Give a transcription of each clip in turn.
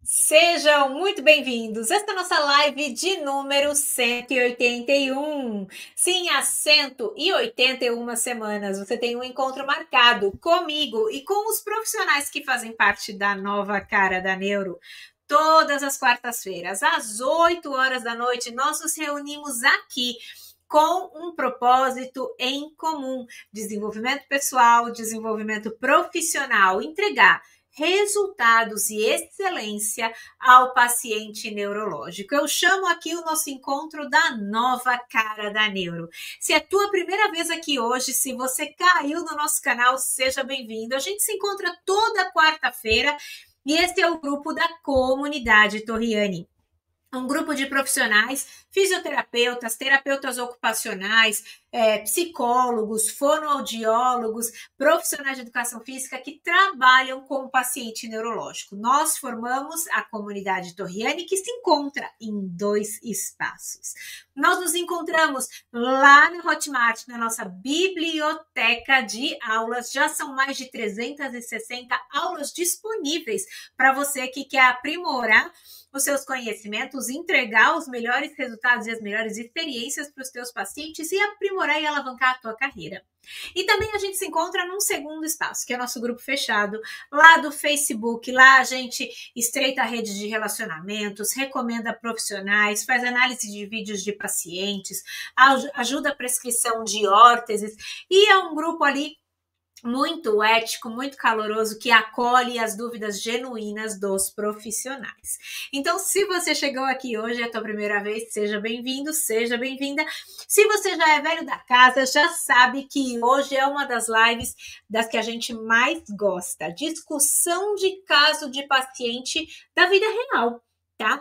Sejam muito bem-vindos. Esta é a nossa live de número 181. Sim, há 181 semanas você tem um encontro marcado comigo e com os profissionais que fazem parte da nova cara da Neuro. Todas as quartas-feiras, às 8 horas da noite, nós nos reunimos aqui com um propósito em comum: desenvolvimento pessoal, desenvolvimento profissional, entregar resultados e excelência ao paciente neurológico. Eu chamo aqui o nosso encontro da nova cara da Neuro. Se é a tua primeira vez aqui hoje, se você caiu no nosso canal, seja bem-vindo. A gente se encontra toda quarta-feira e este é o grupo da comunidade Torriani. Um grupo de profissionais, fisioterapeutas, terapeutas ocupacionais, psicólogos, fonoaudiólogos, profissionais de educação física que trabalham com o paciente neurológico. Nós formamos a comunidade Torriani, que se encontra em 2 espaços. Nós nos encontramos lá no Hotmart, na nossa biblioteca de aulas. Já são mais de 360 aulas disponíveis para você que quer aprimorar os seus conhecimentos, entregar os melhores resultados e as melhores experiências para os teus pacientes e aprimorar e alavancar a tua carreira. E também a gente se encontra num segundo espaço, que é o nosso grupo fechado, lá do Facebook. Lá a gente estreita a rede de relacionamentos, recomenda profissionais, faz análise de vídeos de pacientes, ajuda a prescrição de órteses, e é um grupo ali muito ético, muito caloroso, que acolhe as dúvidas genuínas dos profissionais. Então, se você chegou aqui hoje, é a tua primeira vez, seja bem-vindo, seja bem-vinda. Se você já é velho da casa, já sabe que hoje é uma das lives das que a gente mais gosta. Discussão de caso de paciente da vida real. Tá?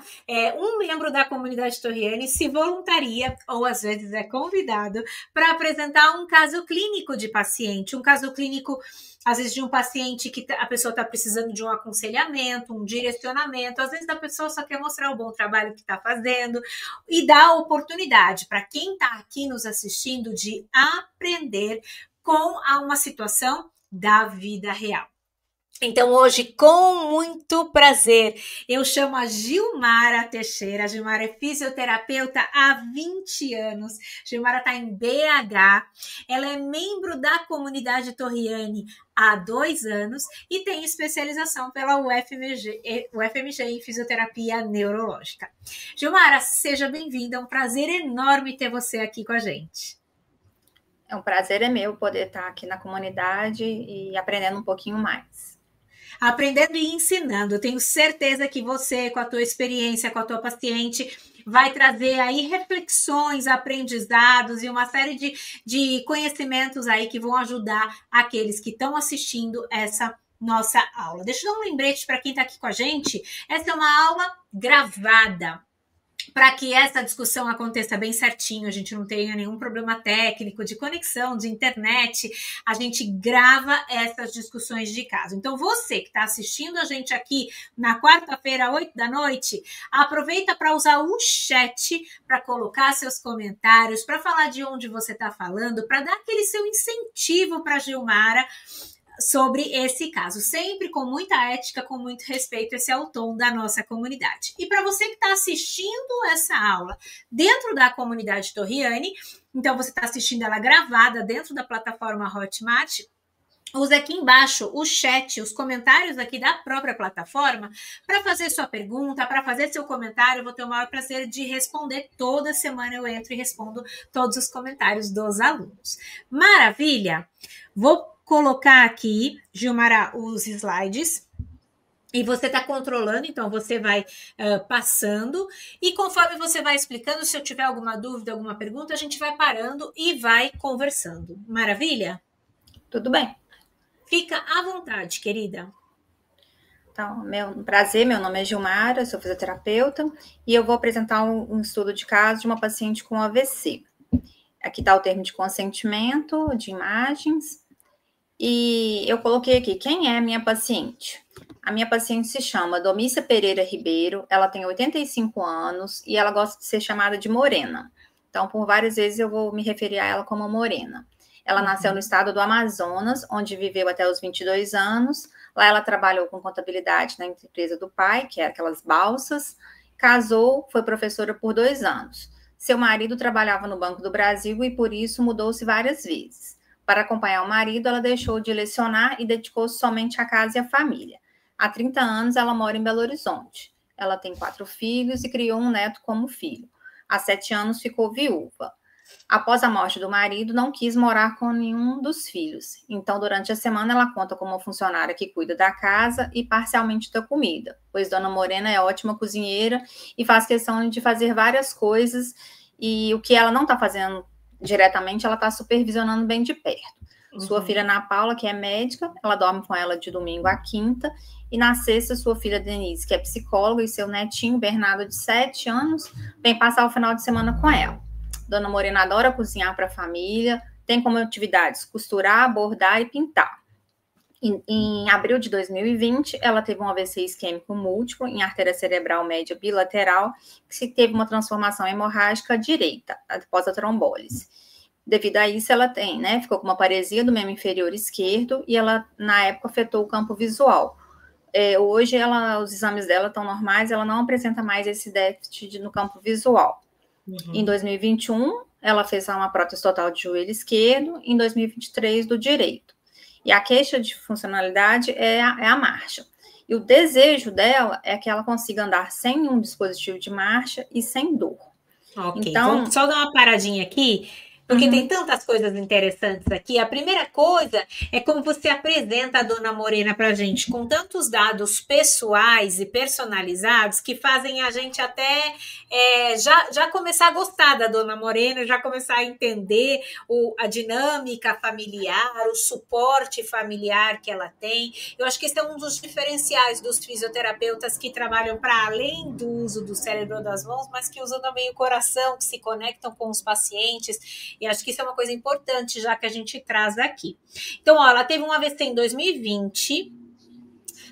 Um membro da comunidade Torriani se voluntaria, ou às vezes é convidado, para apresentar um caso clínico de paciente, um caso clínico, às vezes, de um paciente que a pessoa está precisando de um aconselhamento, um direcionamento, às vezes a pessoa só quer mostrar o bom trabalho que está fazendo e dar a oportunidade para quem está aqui nos assistindo de aprender com uma situação da vida real. Então, hoje, com muito prazer, eu chamo a Gilmara Teixeira. A Gilmara é fisioterapeuta há 20 anos. Gilmara está em BH. Ela é membro da comunidade Torriani há 2 anos e tem especialização pela UFMG em fisioterapia neurológica. Gilmara, seja bem-vinda. É um prazer enorme ter você aqui com a gente. É um prazer meu poder estar aqui na comunidade e aprendendo um pouquinho mais. Aprendendo e ensinando. Eu tenho certeza que você, com a tua experiência, com a tua paciente, vai trazer aí reflexões, aprendizados e uma série de conhecimentos aí que vão ajudar aqueles que estão assistindo essa nossa aula. Deixa eu dar um lembrete para quem está aqui com a gente. Essa é uma aula gravada, para que essa discussão aconteça bem certinho, a gente não tenha nenhum problema técnico de conexão, de internet, a gente grava essas discussões de caso. Então, você que está assistindo a gente aqui na quarta-feira, 8 da noite, aproveita para usar o chat, para colocar seus comentários, para falar de onde você está falando, para dar aquele seu incentivo para a Gilmara sobre esse caso, sempre com muita ética, com muito respeito. Esse é o tom da nossa comunidade. E para você que está assistindo essa aula dentro da comunidade Torriani, então você está assistindo ela gravada dentro da plataforma Hotmart, use aqui embaixo o chat, os comentários aqui da própria plataforma para fazer sua pergunta, para fazer seu comentário. Eu vou ter o maior prazer de responder. Toda semana eu entro e respondo todos os comentários dos alunos. Maravilha! Vou colocar aqui, Gilmara, os slides. E você está controlando, então você vai passando. E conforme você vai explicando, se eu tiver alguma dúvida, alguma pergunta, a gente vai parando e vai conversando. Maravilha? Tudo bem. Fica à vontade, querida. Então, prazer, meu nome é Gilmara, sou fisioterapeuta e eu vou apresentar um estudo de caso de uma paciente com AVC. Aqui está o termo de consentimento, de imagens. E eu coloquei aqui, quem é a minha paciente? A minha paciente se chama Domícia Pereira Ribeiro, ela tem 85 anos e ela gosta de ser chamada de Morena. Então, por várias vezes eu vou me referir a ela como Morena. Ela nasceu no estado do Amazonas, onde viveu até os 22 anos. Lá ela trabalhou com contabilidade na empresa do pai, que é aquelas balsas. Casou, foi professora por 2 anos. Seu marido trabalhava no Banco do Brasil e, por isso, mudou-se várias vezes. Para acompanhar o marido, ela deixou de lecionar e dedicou-se somente à casa e à família. Há 30 anos, ela mora em Belo Horizonte. Ela tem 4 filhos e criou um neto como filho. Há 7 anos, ficou viúva. Após a morte do marido, não quis morar com nenhum dos filhos. Então, durante a semana, ela conta com uma funcionária que cuida da casa e parcialmente da comida, pois Dona Morena é ótima cozinheira e faz questão de fazer várias coisas, e o que ela não está fazendo diretamente, ela está supervisionando bem de perto. Sua filha Ana Paula, que é médica, ela dorme com ela de domingo a quinta, e na sexta, sua filha Denise, que é psicóloga, e seu netinho, Bernardo, de 7 anos, vem passar o final de semana com ela. Dona Morena adora cozinhar para a família, tem como atividades costurar, bordar e pintar. Em abril de 2020, ela teve um AVC isquêmico múltiplo em artéria cerebral média bilateral, que teve uma transformação hemorrágica direita, após a trombólise. Devido a isso, ela ficou com uma paresia do membro inferior esquerdo e ela, na época, afetou o campo visual. Hoje, os exames dela estão normais, ela não apresenta mais esse déficit no campo visual. Em 2021, ela fez uma prótese total de joelho esquerdo, em 2023, do direito. E a queixa de funcionalidade é a marcha. E o desejo dela é que ela consiga andar sem um dispositivo de marcha e sem dor. Ok, então, vamos só dar uma paradinha aqui, porque tem tantas coisas interessantes aqui. A primeira coisa é como você apresenta a Dona Morena para a gente, com tantos dados pessoais e personalizados que fazem a gente até já começar a gostar da Dona Morena, já começar a entender a dinâmica familiar, o suporte familiar que ela tem. Eu acho que esse é um dos diferenciais dos fisioterapeutas que trabalham para além do uso do cérebro das mãos, mas que usam também o coração, que se conectam com os pacientes. E acho que isso é uma coisa importante, já que a gente traz aqui. Então, ela teve um AVC em 2020,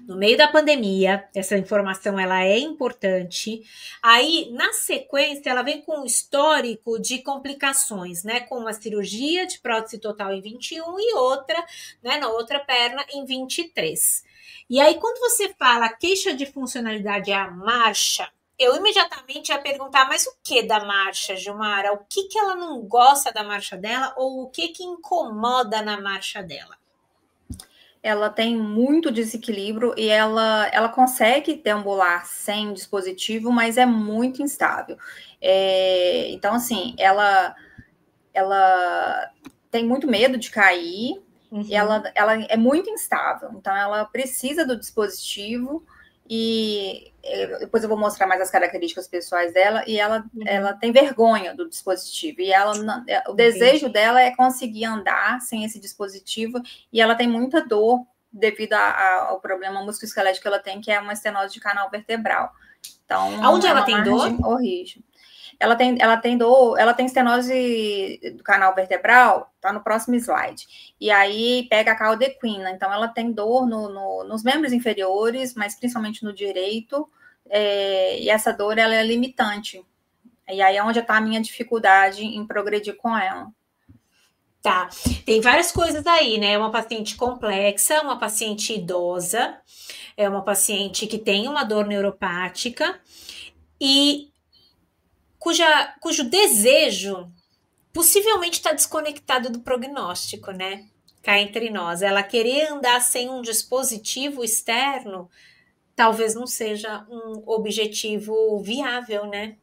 no meio da pandemia. Essa informação ela é importante. Aí, na sequência, ela vem com um histórico de complicações, né? Com uma cirurgia de prótese total em 21 e outra, né, na outra perna, em 23. E aí, quando você fala queixa de funcionalidade é a marcha, eu imediatamente ia perguntar, mas o que da marcha, Gilmara? O que ela não gosta da marcha dela ou o que incomoda na marcha dela? Ela tem muito desequilíbrio e ela consegue deambular sem dispositivo, mas é muito instável. Então, assim, ela tem muito medo de cair, e ela é muito instável. Então, ela precisa do dispositivo, e depois eu vou mostrar mais as características pessoais dela, e ela tem vergonha do dispositivo, e o desejo dela é conseguir andar sem esse dispositivo, e ela tem muita dor devido ao problema musculoesquelético que ela tem, que é uma estenose de canal vertebral. Então, aonde ela tem dor? Horrível. Ela tem dor, ela tem estenose do canal vertebral, tá no próximo slide. E aí pega a cauda equina, então ela tem dor nos membros inferiores, mas principalmente no direito, e essa dor ela é limitante. E aí é onde está a minha dificuldade em progredir com ela. Tá, tem várias coisas aí, né? É uma paciente complexa, uma paciente idosa, é uma paciente que tem uma dor neuropática e cujo desejo possivelmente está desconectado do prognóstico, né? Cá entre nós. Ela querer andar sem um dispositivo externo talvez não seja um objetivo viável, né?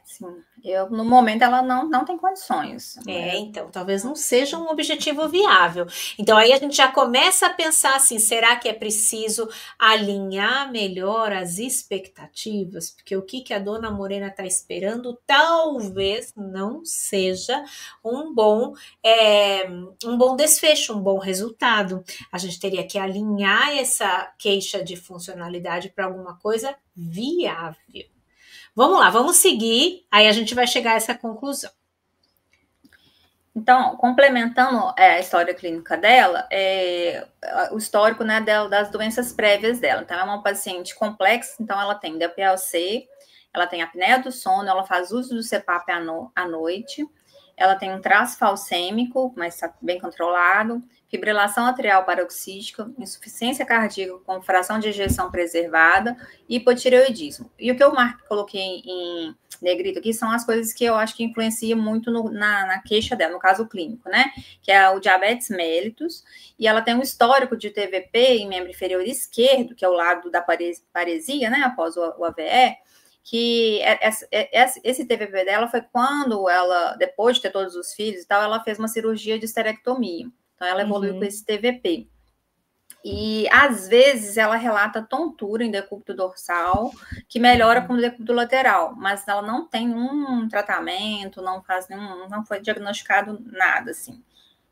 Sim. No momento, ela não tem condições. Então, talvez não seja um objetivo viável. Então, aí a gente já começa a pensar assim, será que é preciso alinhar melhor as expectativas? Porque o que a Dona Morena está esperando talvez não seja um bom desfecho, um bom resultado. A gente teria que alinhar essa queixa de funcionalidade para alguma coisa viável. Vamos lá, vamos seguir, aí a gente vai chegar a essa conclusão. Então, complementando a história clínica dela, o histórico, né, das doenças prévias dela. Então, é uma paciente complexa, então ela tem DPLC, ela tem apneia do sono, ela faz uso do CPAP à noite, ela tem um traço falcêmico, mas está bem controlado, fibrilação atrial paroxística, insuficiência cardíaca com fração de ejeção preservada e hipotireoidismo. E o que eu coloquei em negrito aqui são as coisas que eu acho que influenciam muito na queixa dela, no caso clínico, né? Que é o diabetes mellitus, e ela tem um histórico de TVP em membro inferior esquerdo, que é o lado da paresia, né? Após o AVE, que esse TVP dela foi quando ela, depois de ter todos os filhos e tal, ela fez uma cirurgia de esterectomia. Então, ela evoluiu com esse TVP. E, às vezes, ela relata tontura em decúbito dorsal, que melhora com o decúbito lateral, mas ela não tem um tratamento, não foi diagnosticado nada, assim.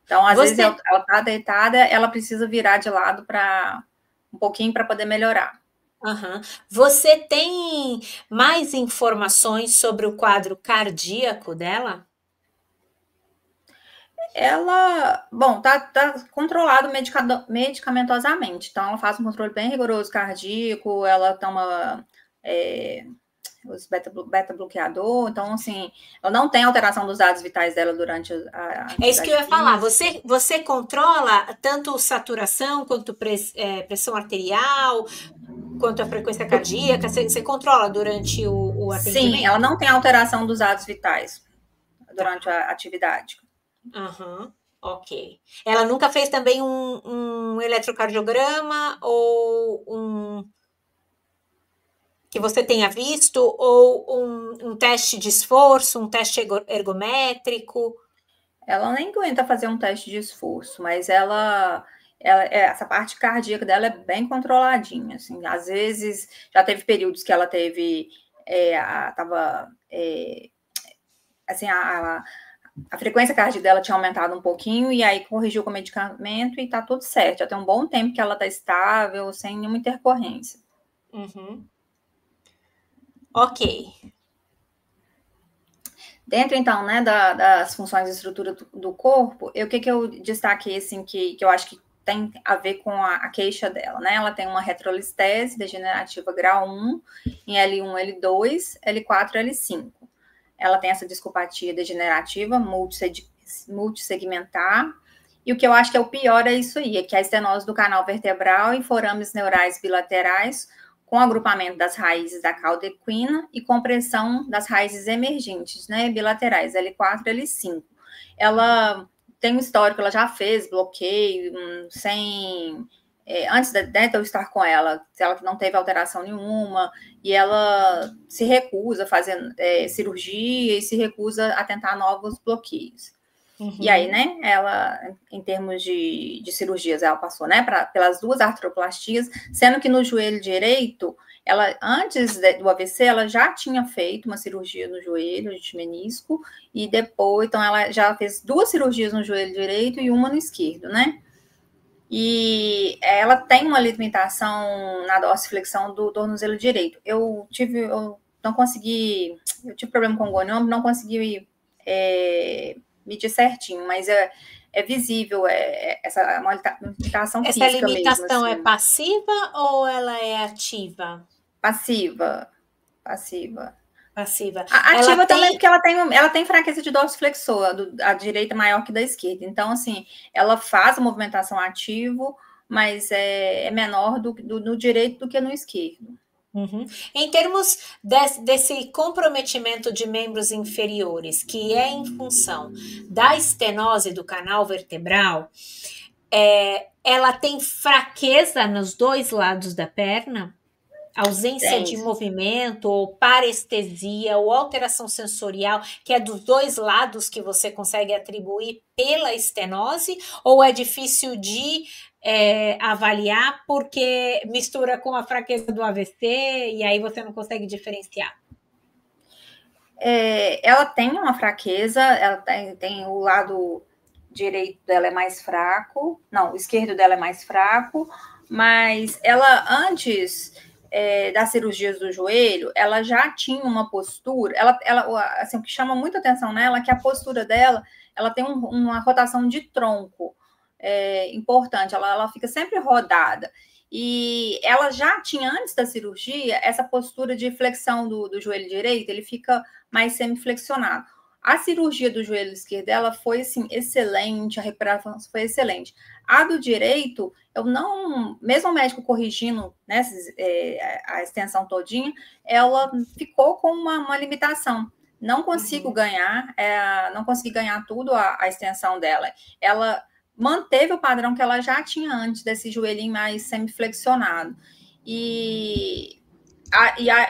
Então, às vezes, ela tá deitada, ela precisa virar de lado um pouquinho para poder melhorar. Uhum. Você tem mais informações sobre o quadro cardíaco dela? Ela, bom, tá controlado medicamentosamente. Então, ela faz um controle bem rigoroso cardíaco, ela toma os beta-bloqueador. Então, assim, ela não tem alteração dos dados vitais dela durante a É isso que eu ia falar. Você controla tanto saturação quanto pressão arterial, quanto a frequência cardíaca? Você controla durante o atendimento? Sim, ela não tem alteração dos dados vitais durante a atividade. Aham, ok. Ela nunca fez também um eletrocardiograma ou que você tenha visto, ou um teste de esforço, um teste ergométrico? Ela nem aguenta fazer um teste de esforço, mas essa parte cardíaca dela é bem controladinha, assim. Às vezes, já teve períodos que ela teve, assim, a frequência cardíaca dela tinha aumentado um pouquinho, e aí corrigiu com o medicamento e tá tudo certo. Já tem um bom tempo que ela tá estável, sem nenhuma intercorrência. Uhum. Ok. Dentro, então, né, das funções de estrutura do corpo, o que eu destaquei, assim, que eu acho que tem a ver com a queixa dela, né? Ela tem uma retrolistese degenerativa grau 1 em L1, L2, L4, L5. Ela tem essa discopatia degenerativa multissegmentar, e o que eu acho que é o pior é isso aí, é que a estenose do canal vertebral e forames neurais bilaterais com agrupamento das raízes da cauda equina e compressão das raízes emergentes, né, bilaterais, L4 e L5. Ela tem um histórico, ela já fez bloqueio antes de eu estar com ela não teve alteração nenhuma, e ela se recusa a fazer cirurgia e se recusa a tentar novos bloqueios. Uhum. E aí, né, ela, em termos de cirurgias, ela passou, né, pelas 2 artroplastias, sendo que no joelho direito, ela, antes do AVC, ela já tinha feito uma cirurgia no joelho, de menisco, e depois, então, ela já fez 2 cirurgias no joelho direito e uma no esquerdo, né? E ela tem uma limitação na dorsiflexão do tornozelo direito. Eu tive problema com o gonômetro, não consegui medir certinho, mas é visível essa limitação física mesmo. Essa limitação assim. É passiva ou ela é ativa? Passiva. A ativa também, porque ela tem fraqueza de dorsiflexor, a direita maior que da esquerda. Então, assim, ela faz a movimentação ativo, mas é menor no direito do que no esquerdo. Uhum. Em termos desse comprometimento de membros inferiores, que é em função da estenose do canal vertebral, ela tem fraqueza nos 2 lados da perna? Ausência de movimento, ou parestesia, ou alteração sensorial, que é dos 2 lados que você consegue atribuir pela estenose, ou é difícil de avaliar porque mistura com a fraqueza do AVC e aí você não consegue diferenciar? Ela tem uma fraqueza, ela tem o lado direito dela é mais fraco, não, o esquerdo dela é mais fraco, mas ela antes das cirurgias do joelho, ela já tinha uma postura, assim, o que chama muita atenção nela é que a postura dela, ela tem uma rotação de tronco importante, ela fica sempre rodada, e ela já tinha, antes da cirurgia, essa postura de flexão do joelho direito, ele fica mais semiflexionado. A cirurgia do joelho esquerdo dela foi, assim, excelente, a recuperação foi excelente. A do direito, eu não... Mesmo o médico corrigindo, né, a extensão todinha, ela ficou com uma limitação. Não consigo ganhar, não consegui ganhar tudo a extensão dela. Ela manteve o padrão que ela já tinha antes, desse joelhinho mais semiflexionado.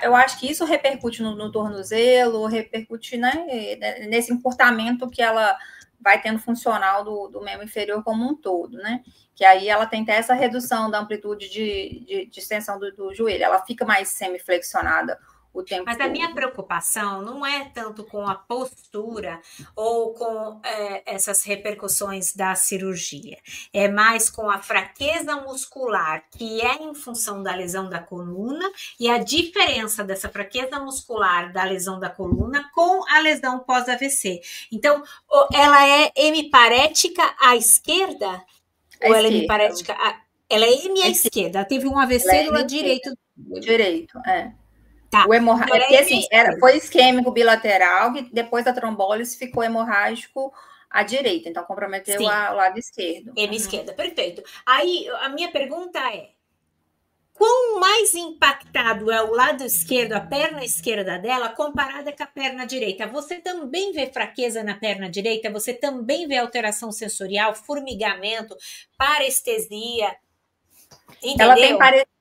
Eu acho que isso repercute no tornozelo, repercute, né, nesse encurtamento que ela vai tendo funcional do membro inferior como um todo, né? Que aí ela tem até essa redução da amplitude de extensão do joelho, ela fica mais semiflexionada o tempo Mas todo. a minha preocupação não é tanto com a postura ou com essas repercussões da cirurgia, é mais com a fraqueza muscular, que é em função da lesão da coluna, e a diferença dessa fraqueza muscular da lesão da coluna com a lesão pós-AVC. Então, ela é hemiparética à esquerda? Ou ela é hemiparética? Ela é hemi à esquerda, ela teve um AVC do lado direito. Direito, é. Tá. O hemorrágico, porque assim, foi isquêmico bilateral, e depois da trombólise ficou hemorrágico à direita, então comprometeu o lado esquerdo. Esquerda, perfeito. Aí a minha pergunta é: quão mais impactado é o lado esquerdo, a perna esquerda dela, comparada com a perna direita? Você também vê fraqueza na perna direita? Você também vê alteração sensorial, formigamento, parestesia? Entendeu? Ela tem parestesia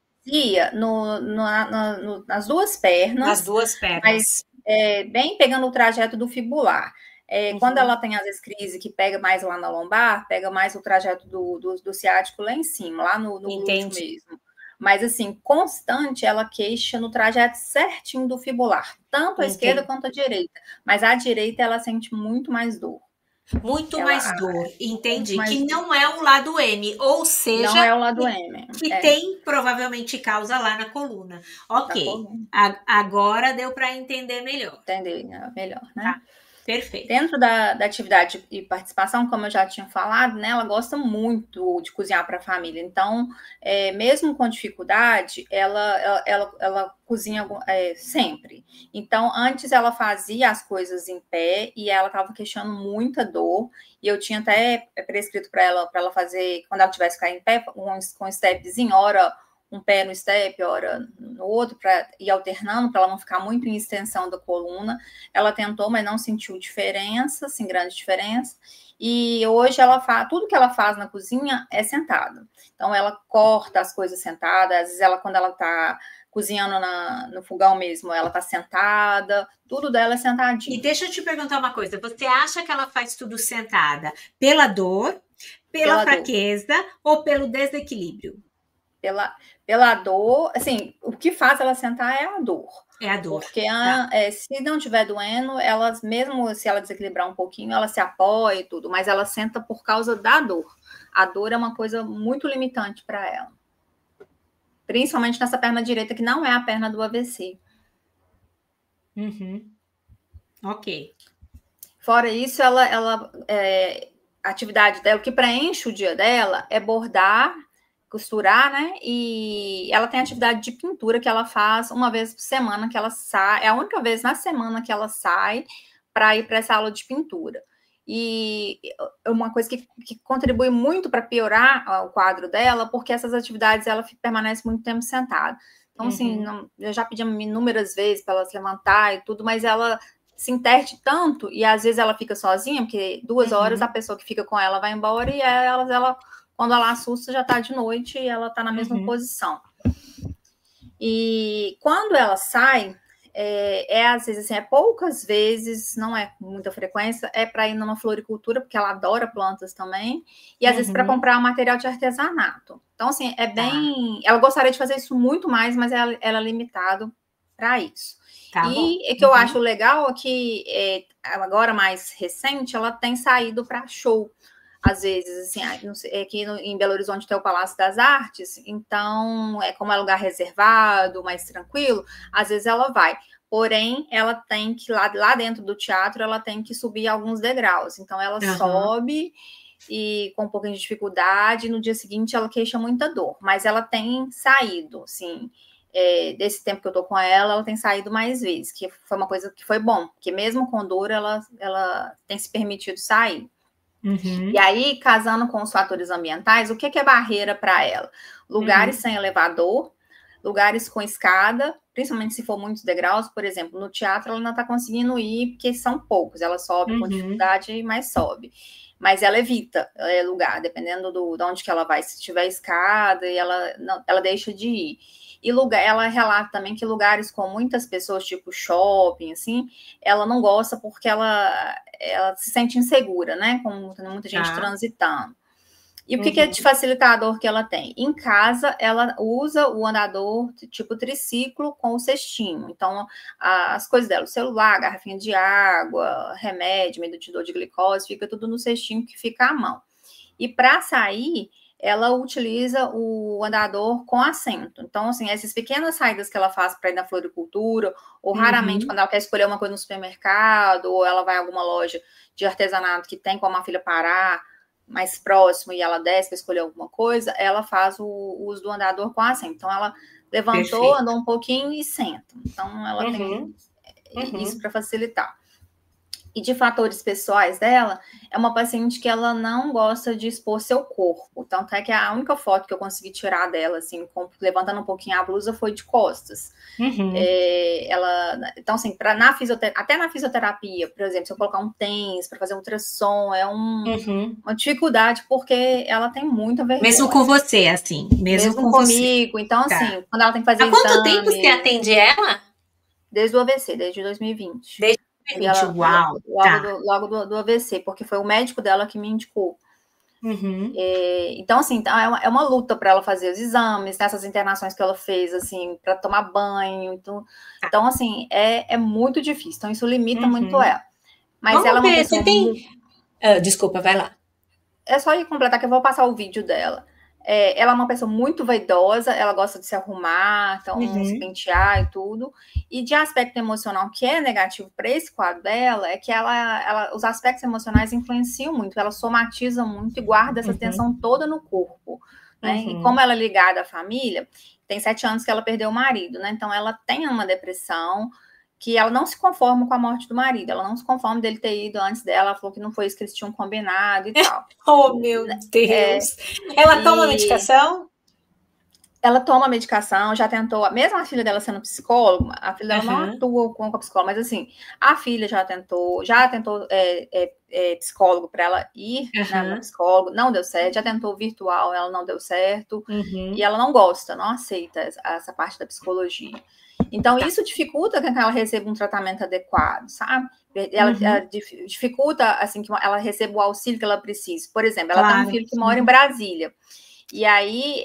nas duas pernas. Nas duas pernas. Mas bem pegando o trajeto do fibular. Quando ela tem, às vezes, crise que pega mais lá na lombar, pega mais o trajeto do ciático lá em cima, lá no glúteo mesmo. Mas, assim, constante, ela queixa no trajeto certinho do fibular, tanto a esquerda quanto a direita. Mas a direita, ela sente muito mais dor. Muito mais dor, entendi. Que não é o lado M, ou seja... Não é o lado M. Que tem, provavelmente, causa lá na coluna. Ok, agora deu para entender melhor. Entender melhor, né? Tá. Perfeito. Dentro da atividade e participação, como eu já tinha falado, né, ela gosta muito de cozinhar para a família. Então, mesmo com dificuldade, ela cozinha sempre. Então, antes ela fazia as coisas em pé e ela estava queixando muita dor. E eu tinha até prescrito para ela fazer, quando ela tivesse que ficar em pé, com um stepzinho, hora um pé no step, hora no outro, para ir alternando, para ela não ficar muito em extensão da coluna. Ela tentou, mas não sentiu diferença, assim, grande diferença. E hoje ela faz, tudo que ela faz na cozinha é sentada. Então, ela corta as coisas sentada, às vezes quando ela está cozinhando no fogão mesmo, ela está sentada, tudo dela é sentadinho. E deixa eu te perguntar uma coisa, você acha que ela faz tudo sentada pela dor, pela fraqueza ou pelo desequilíbrio? Pela dor, assim, o que faz ela sentar é a dor. É a dor. Porque se não estiver doendo, elas, mesmo se ela desequilibrar um pouquinho, ela se apoia e tudo, mas ela senta por causa da dor. A dor é uma coisa muito limitante para ela. Principalmente nessa perna direita, que não é a perna do AVC. Ok. Fora isso, a atividade dela, o que preenche o dia dela é bordar, costurar, né? E ela tem atividade de pintura que ela faz uma vez por semana, que ela sai, é a única vez na semana que ela sai para ir para essa aula de pintura. E é uma coisa que contribui muito para piorar o quadro dela, porque essas atividades ela permanece muito tempo sentada. Então, assim, eu já pedi inúmeras vezes para ela se levantar e tudo, mas ela se interte tanto, e às vezes ela fica sozinha, porque 2 horas a pessoa que fica com ela vai embora, e ela quando ela assusta, já está de noite e ela está na mesma posição. E quando ela sai, às vezes, assim, poucas vezes, não é com muita frequência, é para ir numa floricultura, porque ela adora plantas também, e às vezes para comprar um material de artesanato. Então, assim, é bem... Ela gostaria de fazer isso muito mais, mas ela é limitado para isso. E o que eu acho legal é que, agora mais recente, ela tem saído para show. Às vezes, assim, aqui em Belo Horizonte tem o Palácio das Artes, então, como é lugar reservado, mais tranquilo, às vezes ela vai. Porém, ela tem que, lá dentro do teatro, ela tem que subir alguns degraus. Então, ela sobe e com um pouquinho de dificuldade, no dia seguinte ela queixa muita dor. Mas ela tem saído, assim, desse tempo que eu tô com ela tem saído mais vezes, que foi uma coisa que foi bom, porque mesmo com dor, ela tem se permitido sair. Uhum. E aí, casando com os fatores ambientais, o que é barreira para ela? Lugares sem elevador, lugares com escada, principalmente se for muitos degraus, por exemplo, no teatro ela não está conseguindo ir, porque são poucos, ela sobe com dificuldade, mas sobe. Mas ela evita lugar, dependendo de onde que ela vai. Se tiver escada, ela deixa de ir. E ela relata também que lugares com muitas pessoas, tipo shopping, assim, ela não gosta porque ela se sente insegura, né? Com muita gente transitando. E o que é de facilitador que ela tem? Em casa, ela usa o andador tipo triciclo com o cestinho. Então, as coisas dela, o celular, garrafinha de água, remédio, medidor de glicose, fica tudo no cestinho que fica à mão. E para sair, ela utiliza o andador com assento. Então, assim, essas pequenas saídas que ela faz para ir na floricultura, ou raramente quando ela quer escolher uma coisa no supermercado, ou ela vai a alguma loja de artesanato que tem como a filha parar mais próximo e ela desce para escolher alguma coisa, ela faz o uso do andador com assento. Então, ela levantou, andou um pouquinho e senta. Então, ela tem isso para facilitar. E de fatores pessoais dela, é uma paciente que ela não gosta de expor seu corpo. Tanto é que a única foto que eu consegui tirar dela, assim, levantando um pouquinho a blusa, foi de costas. Então, assim, até na fisioterapia, por exemplo, se eu colocar um TENS para fazer um ultrassom, é uma dificuldade, porque ela tem muita vergonha. Mesmo com você, assim? Mesmo com comigo. Você. Então, assim, quando ela tem que fazer Há quanto tempo você atende ela? Desde o AVC, desde 2020. Desde 2020, uau! Logo do AVC, porque foi o médico dela que me indicou. Então, assim, é uma luta para ela fazer os exames, nessas internações que ela fez, assim, para tomar banho. Então, assim, é muito difícil. Então, isso limita muito ela. Mas vamos ela é uma ver, pessoa... Você tem... desculpa, vai lá. É só ir completar que eu vou passar o vídeo dela. Ela é uma pessoa muito vaidosa, ela gosta de se arrumar, então se pentear e tudo. E de aspecto emocional, que é negativo para esse quadro dela, é que os aspectos emocionais influenciam muito, ela somatiza muito e guarda essa tensão toda no corpo. Né? E como ela é ligada à família, tem 7 anos que ela perdeu o marido, né? Então ela tem uma depressão, que ela não se conforma com a morte do marido, ela não se conforma dele ter ido antes dela, ela falou que não foi isso que eles tinham combinado e tal. Oh, meu Deus! Ela toma medicação? Ela toma medicação, já tentou, mesmo a filha dela sendo psicóloga, a filha dela não atua com a psicóloga, mas assim, a filha já tentou psicólogo para ela ir na psicóloga, não deu certo, já tentou virtual, ela não deu certo, e ela não gosta, não aceita essa parte da psicologia. Então, isso dificulta que ela receba um tratamento adequado, sabe? Ela dificulta, assim, que ela receba o auxílio que ela precisa. Por exemplo, ela tem um filho que mora em Brasília. E aí,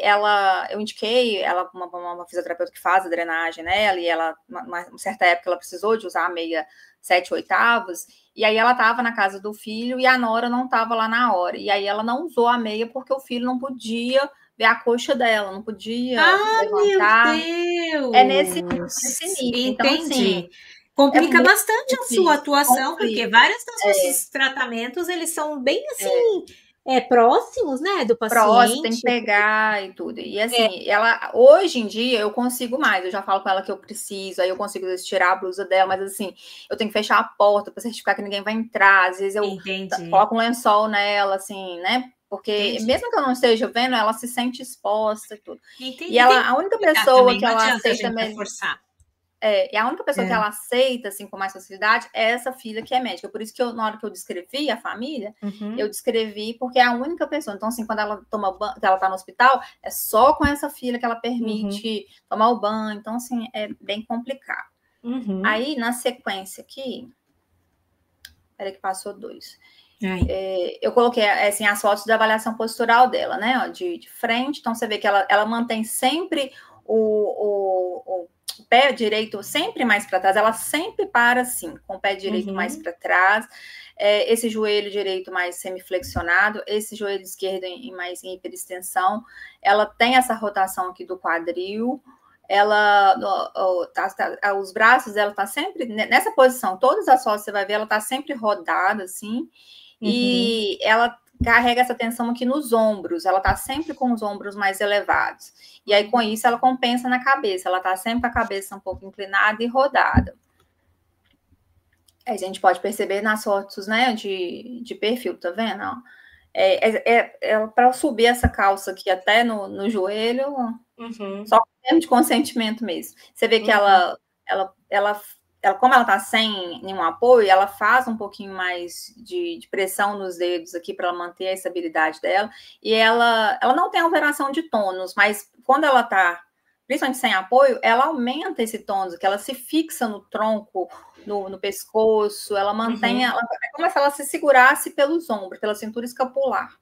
eu indiquei ela uma fisioterapeuta que faz a drenagem nela, e uma certa época, ela precisou de usar a meia 7/8, e aí ela estava na casa do filho, e a nora não estava lá na hora. E aí, ela não usou a meia, porque o filho não podia ver a coxa dela, não podia levantar. Meu Deus! É nesse nível. Entendi. Então, assim, complica bastante a sua atuação, complica. Porque vários dos nossos tratamentos, eles são bem assim, próximos, né, do paciente. Próximo, tem que pegar e tudo. E assim, ela, hoje em dia, eu consigo mais. Eu já falo com ela que eu preciso, aí eu consigo, às vezes, tirar a blusa dela, mas assim, eu tenho que fechar a porta para certificar que ninguém vai entrar. Às vezes eu coloco um lençol nela, assim, né? Porque mesmo que eu não esteja vendo, ela se sente exposta e tudo. E ela, a única pessoa que ela aceita mesmo. E a única pessoa que ela aceita, assim, com mais facilidade, é essa filha que é médica. Por isso que na hora que eu descrevi a família, eu descrevi porque é a única pessoa. Então, assim, quando ela toma banho, ela tá no hospital, é só com essa filha que ela permite tomar o banho. Então, assim, é bem complicado. Aí, na sequência aqui, peraí que passou 2. Eu coloquei, assim, as fotos da avaliação postural dela, né, ó, de frente. Então, você vê que ela mantém sempre o pé direito sempre mais para trás, ela sempre para assim, com o pé direito mais para trás, esse joelho direito mais semiflexionado, esse joelho esquerdo mais em hiperextensão, ela tem essa rotação aqui do quadril, os braços dela tá sempre nessa posição, todas as fotos você vai ver, ela tá sempre rodada assim, e ela carrega essa tensão aqui nos ombros, ela tá sempre com os ombros mais elevados. E aí, com isso, ela compensa na cabeça, ela tá sempre com a cabeça um pouco inclinada e rodada. A gente pode perceber nas fotos, né, de perfil, tá vendo? Para subir essa calça aqui até no joelho, só com termo de consentimento mesmo. Você vê que ela, como ela tá sem nenhum apoio, ela faz um pouquinho mais de pressão nos dedos aqui para ela manter a estabilidade dela. E ela não tem alteração de tônus, mas quando ela tá, principalmente sem apoio, ela aumenta esse tônus, que ela se fixa no tronco, no pescoço, ela mantém, é como se ela se segurasse pelos ombros, pela cintura escapular.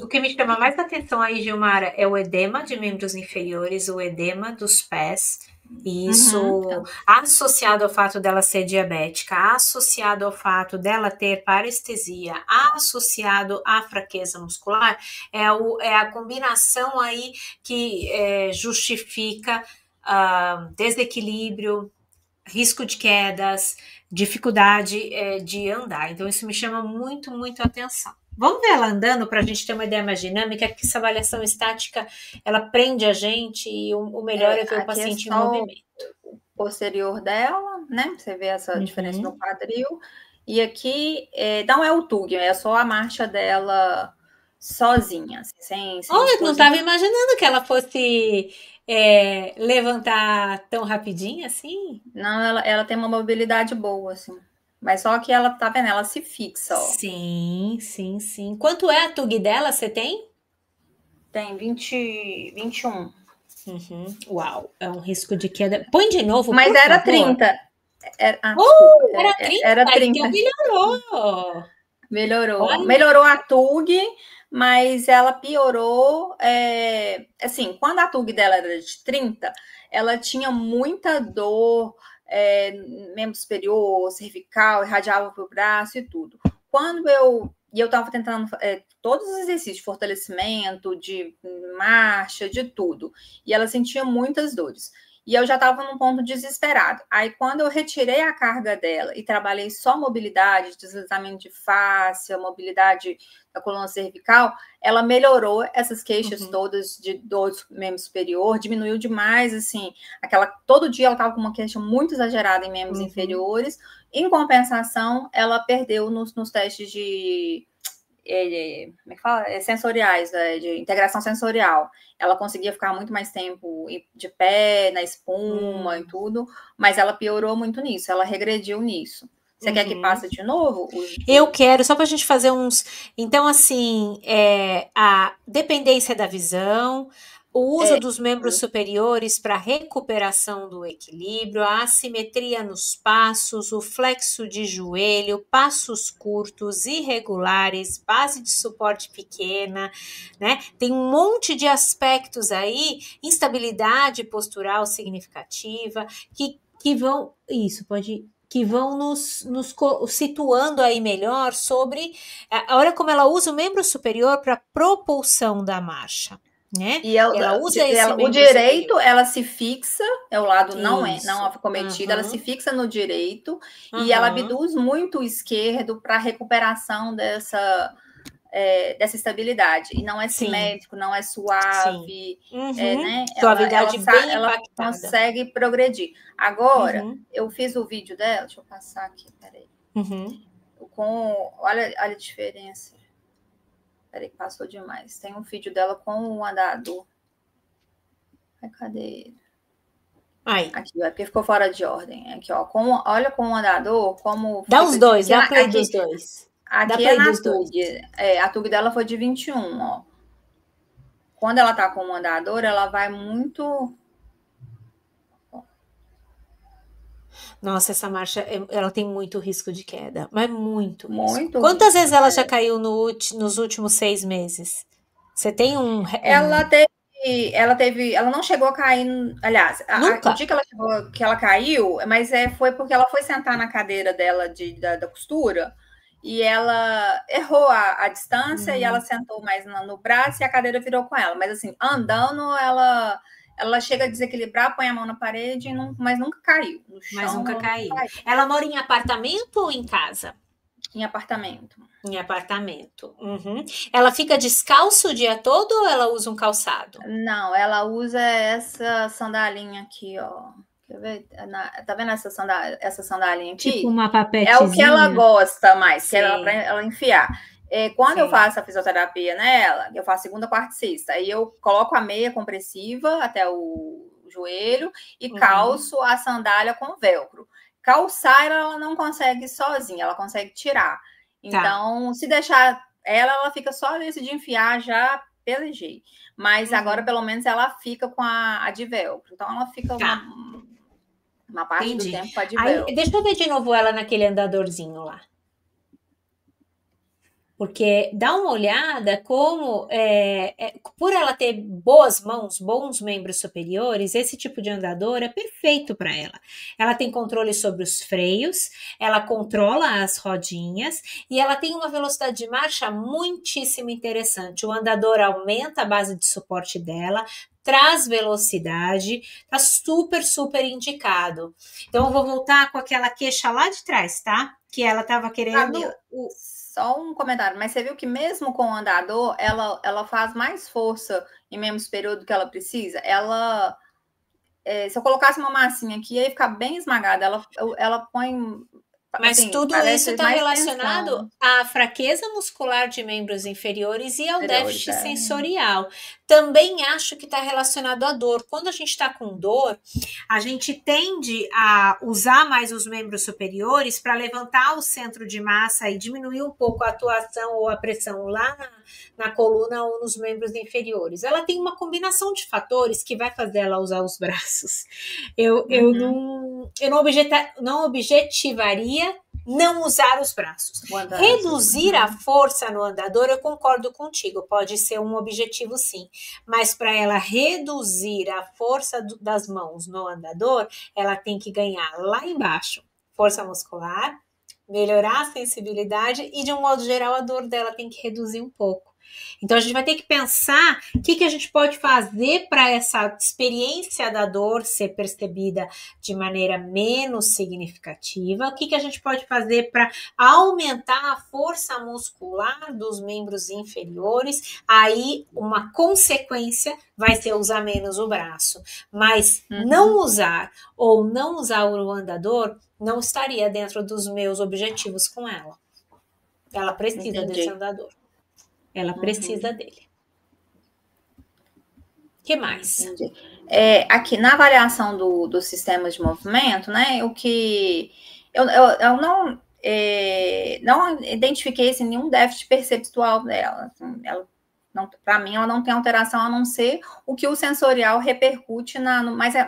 O que me chama mais atenção aí, Gilmara, é o edema de membros inferiores, o edema dos pés. Isso associado ao fato dela ser diabética, associado ao fato dela ter parestesia, associado à fraqueza muscular, é a combinação aí que justifica desequilíbrio, risco de quedas, dificuldade de andar. Então, isso me chama muito, muito atenção. Vamos ver ela andando para a gente ter uma ideia mais dinâmica, que essa avaliação estática, ela prende a gente e o melhor é ver o paciente em movimento. O posterior dela, né? Você vê essa diferença no quadril. E aqui não é o TUG, é só a marcha dela sozinha, sem eu não estava imaginando que ela fosse levantar tão rapidinho assim. Não, ela tem uma mobilidade boa, assim. Mas só que ela, tá vendo? Ela se fixa, ó. Sim, sim, sim. Quanto é a TUG dela, você tem? Tem 21. Uau, é um risco de queda. Põe de novo, mas por era favor. 30. Era 30? Era 30. Então melhorou. Melhorou. Melhorou a TUG, mas ela piorou. Assim, quando a TUG dela era de 30, ela tinha muita dor, membro superior, cervical, irradiava para o braço e tudo. Quando eu estava tentando todos os exercícios de fortalecimento, de marcha, de tudo, e ela sentia muitas dores. E eu já estava num ponto desesperado. Aí, quando eu retirei a carga dela e trabalhei só mobilidade, deslizamento de face, mobilidade da coluna cervical, ela melhorou essas queixas todas de dor do membro superior, diminuiu demais, assim, todo dia ela estava com uma queixa muito exagerada em membros inferiores. Em compensação, ela perdeu nos testes de como é que fala? Sensoriais, de integração sensorial. Ela conseguia ficar muito mais tempo de pé, na espuma e tudo, mas ela piorou muito nisso, ela regrediu nisso. Você quer que passe de novo? Eu quero, só para a gente fazer uns... Então, assim, a dependência da visão, o uso dos membros superiores para recuperação do equilíbrio, a assimetria nos passos, o flexo de joelho, passos curtos, irregulares, base de suporte pequena, né? Tem um monte de aspectos aí, instabilidade postural significativa, que vão... Isso, pode... que vão nos situando aí melhor sobre... Olha como ela usa o membro superior para propulsão da marcha. Né? E ela usa o direito, superior. Ela se fixa, o lado não acometido, ela se fixa no direito e ela abduz muito o esquerdo para recuperação dessa estabilidade. E não é simétrico, não é suave, né? Suavidade bem ela impactada. consegue progredir. Agora, eu fiz o vídeo dela, deixa eu passar aqui, peraí. Olha a diferença. Peraí, que passou demais. Tem um vídeo dela com o andador. Cadê ele? Aí. Aqui, porque ficou fora de ordem. Aqui, ó. Olha com o andador, como... Dá os dois, dá play dos dois. Aqui é na TUG. A TUG dela foi de 21, ó. Quando ela tá com o andador, ela vai muito... Nossa, essa marcha, ela tem muito risco de queda, mas muito. Muito. Quantas vezes ela já caiu nos últimos 6 meses? Você tem Ela não chegou a cair, aliás, o dia que ela caiu, mas foi porque ela foi sentar na cadeira dela da costura e ela errou a distância e ela sentou mais no braço e a cadeira virou com ela. Mas assim, andando, ela chega a desequilibrar, põe a mão na parede, mas nunca caiu. No chão, mas nunca caiu. Ela mora em apartamento ou em casa? Em apartamento. Em apartamento. Uhum. Ela fica descalço o dia todo ou ela usa um calçado? Não, ela usa essa sandalinha aqui, ó. Quer ver? Tá vendo essa sandalinha Tipo aqui? uma É o que ela papetezinha? gosta mais, que era para Sei, ela enfiar. Quando eu sei. faço a fisioterapia nela, eu faço segunda, quarta e sexta. Aí eu coloco a meia compressiva até o joelho e Uhum. calço a sandália com velcro. Calçar ela não consegue sozinha, ela consegue tirar. Tá. Então, se deixar ela fica só nesse de enfiar já pelejei. Mas agora, Uhum. pelo menos, ela fica com a de velcro. Então, ela fica Tá, uma parte do entendi. tempo com a de Aí, velcro. deixa eu ver de novo ela naquele andadorzinho lá. Porque dá uma olhada como, por ela ter boas mãos, bons membros superiores, esse tipo de andador é perfeito para ela. Ela tem controle sobre os freios, ela controla as rodinhas e ela tem uma velocidade de marcha muitíssimo interessante. O andador aumenta a base de suporte dela, traz velocidade, tá super, super indicado. Então, eu vou voltar com aquela queixa lá de trás, tá? Que ela estava querendo Só um comentário, mas você viu que mesmo com o andador, ela faz mais força em membro superior do que ela precisa? Se eu colocasse uma massinha aqui, ia ficar bem esmagada. Ela põe, Mas assim, tudo isso parece está mais relacionado tensão. à fraqueza muscular de membros inferiores e ao Superiores, déficit sensorial. Também acho que está relacionado à dor. Quando a gente está com dor, a gente tende a usar mais os membros superiores para levantar o centro de massa e diminuir um pouco a atuação ou a pressão lá na coluna ou nos membros inferiores. Ela tem uma combinação de fatores que vai fazer ela usar os braços. Eu Uhum. não objetivaria não usar os braços. Guardaços. Reduzir a Uhum. força no andador, eu concordo contigo, pode ser um objetivo sim, mas para ela reduzir a força das mãos no andador, ela tem que ganhar lá embaixo força muscular, melhorar a sensibilidade e, de um modo geral, a dor dela tem que reduzir um pouco. Então a gente vai ter que pensar o que a gente pode fazer para essa experiência da dor ser percebida de maneira menos significativa, o que a gente pode fazer para aumentar a força muscular dos membros inferiores, aí uma consequência vai ser usar menos o braço. Mas não usar ou não usar o andador não estaria dentro dos meus objetivos com ela. Ela precisa desse Entendi. andador. Ela precisa Uhum. dele. Que mais? Entendi. Aqui na avaliação do sistema de movimento, né? O que eu não identifiquei assim, nenhum déficit perceptual dela. Assim, para mim, ela não tem alteração a não ser o que o sensorial repercute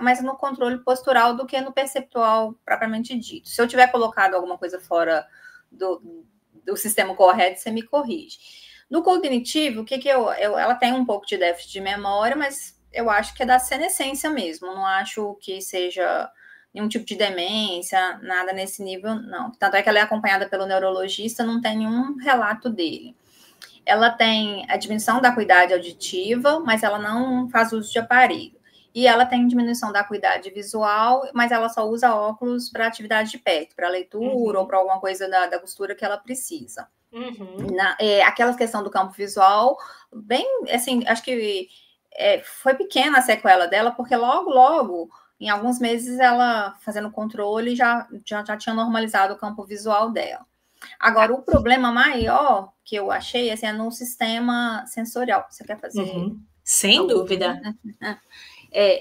mais no controle postural do que no perceptual propriamente dito. Se eu tiver colocado alguma coisa fora do sistema correto, você me corrige. No cognitivo, ela tem um pouco de déficit de memória, mas eu acho que é da senescência mesmo. Não acho que seja nenhum tipo de demência, nada nesse nível, não. Tanto é que ela é acompanhada pelo neurologista, não tem nenhum relato dele. Ela tem a diminuição da acuidade auditiva, mas ela não faz uso de aparelho. E ela tem diminuição da acuidade visual, mas ela só usa óculos para atividade de perto, para leitura ou para alguma coisa da costura que ela precisa. Aquela questão do campo visual, bem, assim, acho que foi pequena a sequela dela, porque logo, em alguns meses, ela fazendo controle já tinha normalizado o campo visual dela. Agora, o problema maior que eu achei assim, é no sistema sensorial. Você quer fazer Sem alguma dúvida. pergunta?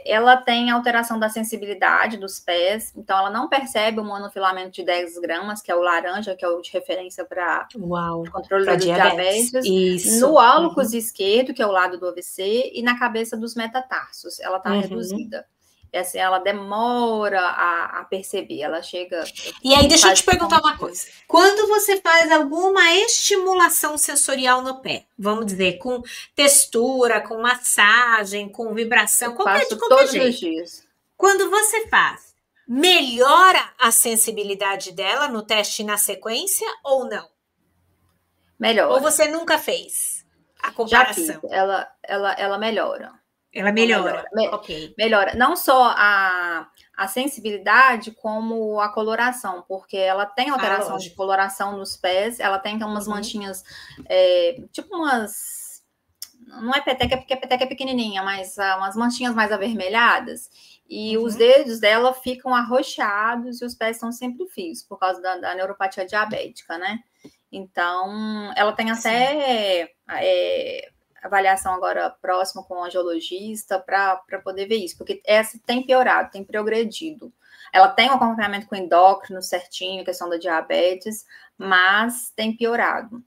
Ela tem alteração da sensibilidade dos pés, então ela não percebe o monofilamento de 10 gramas, que é o laranja, que é o de referência para o controle para do diabetes. diabetes, Isso. no hálux esquerdo, que é o lado do AVC, e na cabeça dos metatarsos. Ela está reduzida. Assim, ela demora a perceber, ela chega. E aí, deixa eu te perguntar uma coisa. Quando você faz alguma estimulação sensorial no pé, vamos dizer, com textura, com massagem, com vibração, de qualquer todos jeito. Os dias. Quando você faz, melhora a sensibilidade dela no teste na sequência ou não? Melhora. Ou você nunca fez a comparação? Já fiz, ela melhora. Ela Então, melhora. Ok. melhora não só a sensibilidade, como a coloração, porque ela tem Ah, alteração de lógico. coloração nos pés, ela tem umas manchinhas, tipo umas. Não é peteca, porque a peteca é pequenininha, mas umas manchinhas mais avermelhadas. E os dedos dela ficam arroxeados e os pés são sempre fios, por causa da neuropatia diabética, né? Então, ela tem até avaliação agora próxima com o angiologista para poder ver isso, porque essa tem piorado, tem progredido. Ela tem um acompanhamento com endócrino certinho, questão da diabetes, mas tem piorado.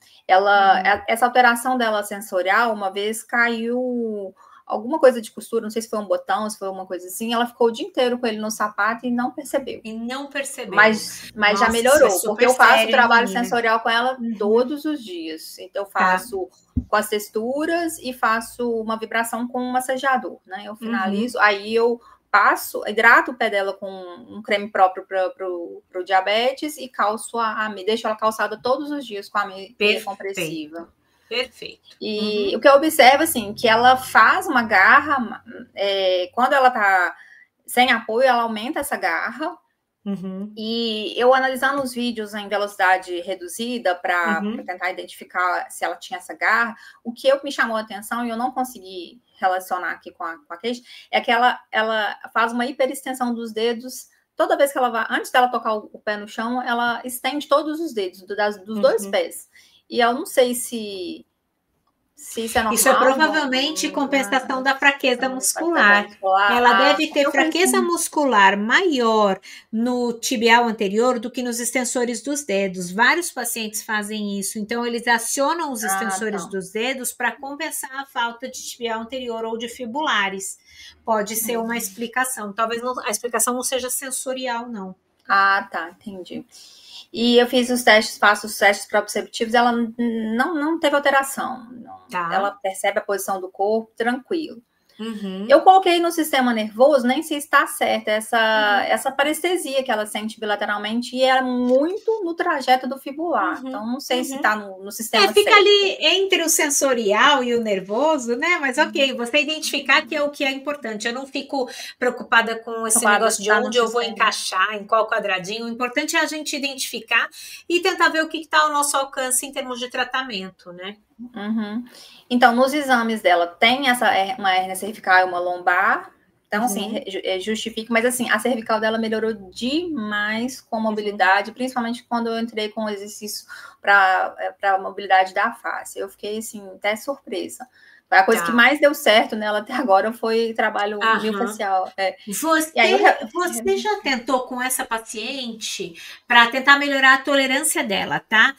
Essa alteração dela sensorial, uma vez caiu alguma coisa de costura, não sei se foi um botão, se foi uma coisa assim, ela ficou o dia inteiro com ele no sapato e não percebeu. E não percebeu. Mas Nossa, já melhorou, isso é porque eu faço sério, trabalho menina. sensorial com ela todos os dias. Então, eu faço com as texturas e faço uma vibração com um massageador, né? Eu finalizo, aí eu passo, hidrato o pé dela com um creme próprio para o diabetes e calço deixo ela calçada todos os dias com a meia compressiva. Perfeito. E o que eu observo, assim, que ela faz uma garra, quando ela tá sem apoio, ela aumenta essa garra. E eu analisando os vídeos em velocidade reduzida para tentar identificar se ela tinha essa garra, o que me chamou a atenção e eu não consegui relacionar aqui com a queixa, é que ela faz uma hiperextensão dos dedos toda vez que ela vai, antes dela tocar o pé no chão, ela estende todos os dedos dos dois pés. E eu não sei se isso é normal. Isso é provavelmente compensação da fraqueza muscular. Ela deve ter fraqueza muscular maior no tibial anterior do que nos extensores dos dedos. Vários pacientes fazem isso. Então, eles acionam os extensores dos dedos para compensar a falta de tibial anterior ou de fibulares. Pode ser uma explicação. Talvez a explicação não seja sensorial, não. Ah, tá, entendi. E eu fiz os testes, faço os testes proprioceptivos, ela não teve alteração. Ela percebe a posição do corpo, tranquilo. Eu coloquei no sistema nervoso, nem sei se está certa, essa parestesia que ela sente bilateralmente, e é muito no trajeto do fibular. Então, não sei se está no sistema certo. Fica ali entre o sensorial e o nervoso, né? Mas ok, você identificar que é o que é importante. Eu não fico preocupada com esse negócio de onde eu vou encaixar, em qual quadradinho. O importante é a gente identificar e tentar ver o que está ao nosso alcance em termos de tratamento, né? Então, nos exames dela, tem uma hérnia cervical e uma lombar. Então, assim, justifica. Mas, assim, a cervical dela melhorou demais com mobilidade, principalmente quando eu entrei com o exercício para a mobilidade da face. Eu fiquei, assim, até surpresa. A coisa que mais deu certo nela até agora foi trabalho miofascial. Você já tentou com essa paciente para tentar melhorar a tolerância dela, tá?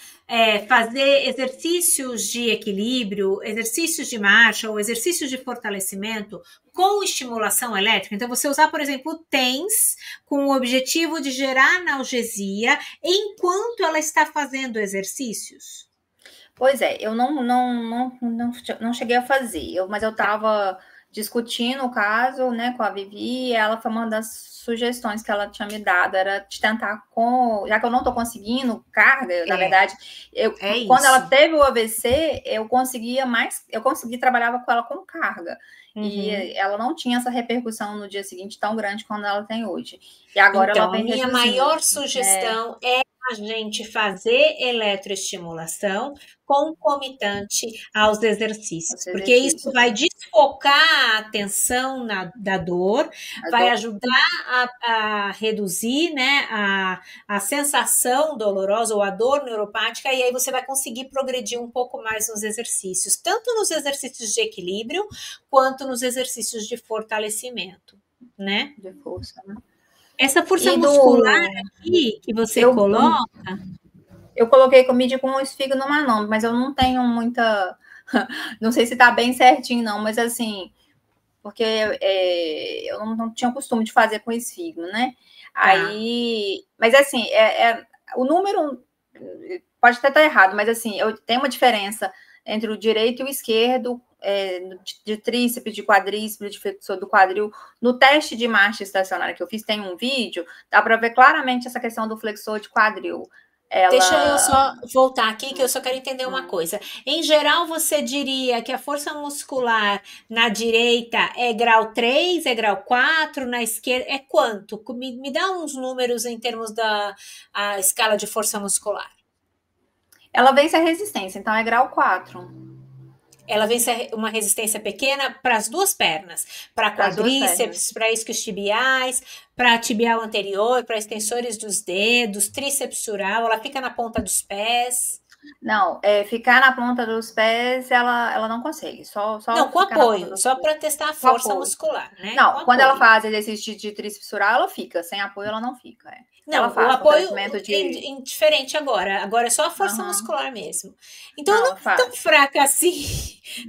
Fazer exercícios de equilíbrio, exercícios de marcha ou exercícios de fortalecimento com estimulação elétrica? Então, você usar, por exemplo, o TENS com o objetivo de gerar analgesia enquanto ela está fazendo exercícios? Pois é, eu não cheguei a fazer, mas eu estava discutindo o caso, né, com a Vivi, e ela foi uma das sugestões que ela tinha me dado, era de tentar já que eu não estou conseguindo carga, na verdade, quando ela teve o AVC, eu consegui trabalhava com ela com carga, e ela não tinha essa repercussão no dia seguinte tão grande quando ela tem hoje. E agora então, ela vem a minha maior sugestão é a gente fazer eletroestimulação concomitante aos exercícios, porque isso vai desfocar a atenção da dor, vai ajudar a reduzir, né, a sensação dolorosa ou a dor neuropática, e aí você vai conseguir progredir um pouco mais nos exercícios, tanto nos exercícios de equilíbrio, quanto nos exercícios de fortalecimento, né? De força, né? Essa força muscular aqui que você coloca... Eu coloquei comida com um esfigo no manômetro, mas eu não tenho muita... Não sei se tá bem certinho, não, mas assim... Porque eu não tinha costume de fazer com esfigo, né? Aí... Mas assim, o número... Pode até estar errado, mas assim, tem uma diferença entre o direito e o esquerdo, de tríceps, de quadríceps, de flexor do quadril. No teste de marcha estacionária que eu fiz, tem um vídeo, dá para ver claramente essa questão do flexor de quadril. Deixa eu Ela. só voltar aqui, que eu só quero entender uma coisa. Em geral, você diria que a força muscular na direita é grau 3, é grau 4, na esquerda é quanto? Me dá uns números em termos da a escala de força muscular. Ela vence a resistência, então é grau 4 Ela vence uma resistência pequena para as duas pernas, para para as duas pernas. quadríceps, para isquiotibiais, para tibial anterior, para extensores dos dedos, tríceps sural, ela fica na ponta dos pés. Não, ficar na ponta dos pés, ela não consegue. Só Não, com ficar na ponta apoio, dos só pés. para testar a Com força apoio. muscular, né? Com Não, quando ela apoio. faz exercício de tríceps sural, ela fica. Sem apoio, ela não fica. Ela Não, o faz apoio fortalecimento é de. indiferente agora. Agora é só a força Aham. muscular mesmo. Então não Não, é tão faz. fraca assim.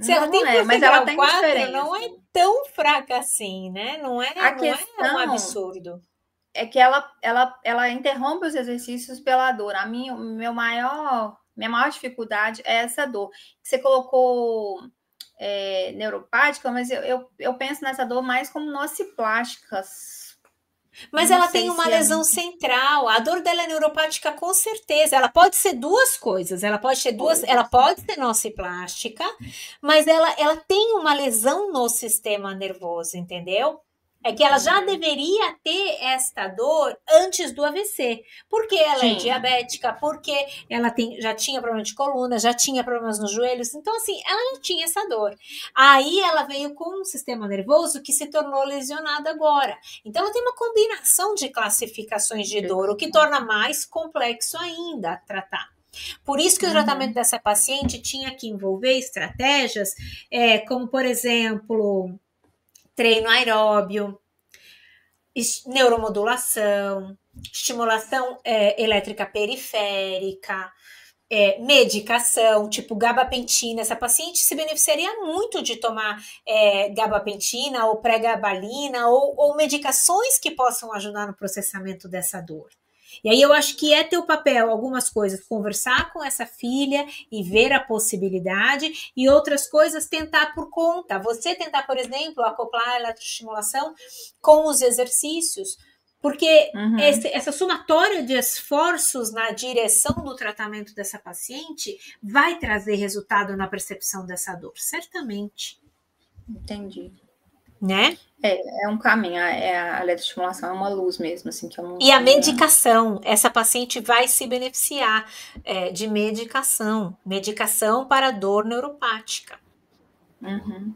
Se ela Não, não tem é, força mas ela grau tem 4, não é diferença. tão fraca assim, né? A Não é um questão absurdo. é que ela interrompe os exercícios pela dor. Minha maior dificuldade é essa dor. Você colocou neuropática, mas eu penso nessa dor mais como nociplásticas. Mas Não ela tem sei uma se é. lesão central. A dor dela é neuropática com certeza. Ela pode ser duas coisas. Ela pode ser duas, ela Coisas. pode ser nociplástica, mas ela tem uma lesão no sistema nervoso, entendeu? É que ela já Uhum. deveria ter esta dor antes do AVC. Porque ela é Tinha. diabética, porque ela já tinha problema de coluna, já tinha problemas nos joelhos. Então, assim, ela já tinha essa dor. Aí ela veio com um sistema nervoso que se tornou lesionado agora. Então, ela tem uma combinação de classificações de dor, o que torna mais complexo ainda a tratar. Por isso que o tratamento Uhum. dessa paciente tinha que envolver estratégias como, por exemplo, treino aeróbio, neuromodulação, estimulação elétrica periférica, medicação, tipo gabapentina. Essa paciente se beneficiaria muito de tomar gabapentina ou pregabalina ou medicações que possam ajudar no processamento dessa dor. E aí eu acho que é teu papel algumas coisas conversar com essa filha e ver a possibilidade e outras coisas tentar por conta. Você tentar, por exemplo, acoplar a eletroestimulação com os exercícios, porque Uhum. essa somatória de esforços na direção do tratamento dessa paciente vai trazer resultado na percepção dessa dor, certamente. Entendi. Né? É um caminho, a eletroestimulação é uma luz mesmo, assim, que eu não E a tinha. medicação, essa paciente vai se beneficiar de medicação para dor neuropática. Uhum.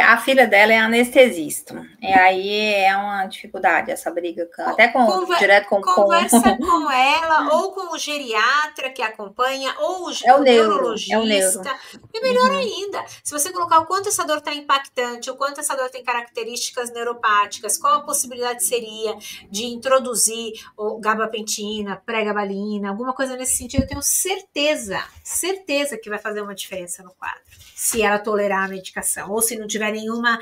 A filha dela é anestesista. E aí é uma dificuldade essa briga, até direto Conversa com ela, ou com o geriatra que acompanha, ou É o o neuro, é o neuro. neurologista. E melhor Uhum. ainda, se você colocar o quanto essa dor está impactante, o quanto essa dor tem características neuropáticas, qual a possibilidade seria de introduzir gabapentina, pregabalina, alguma coisa nesse sentido, eu tenho certeza que vai fazer uma diferença no quadro. Se ela tolerar a medicação, ou se não tiver nenhuma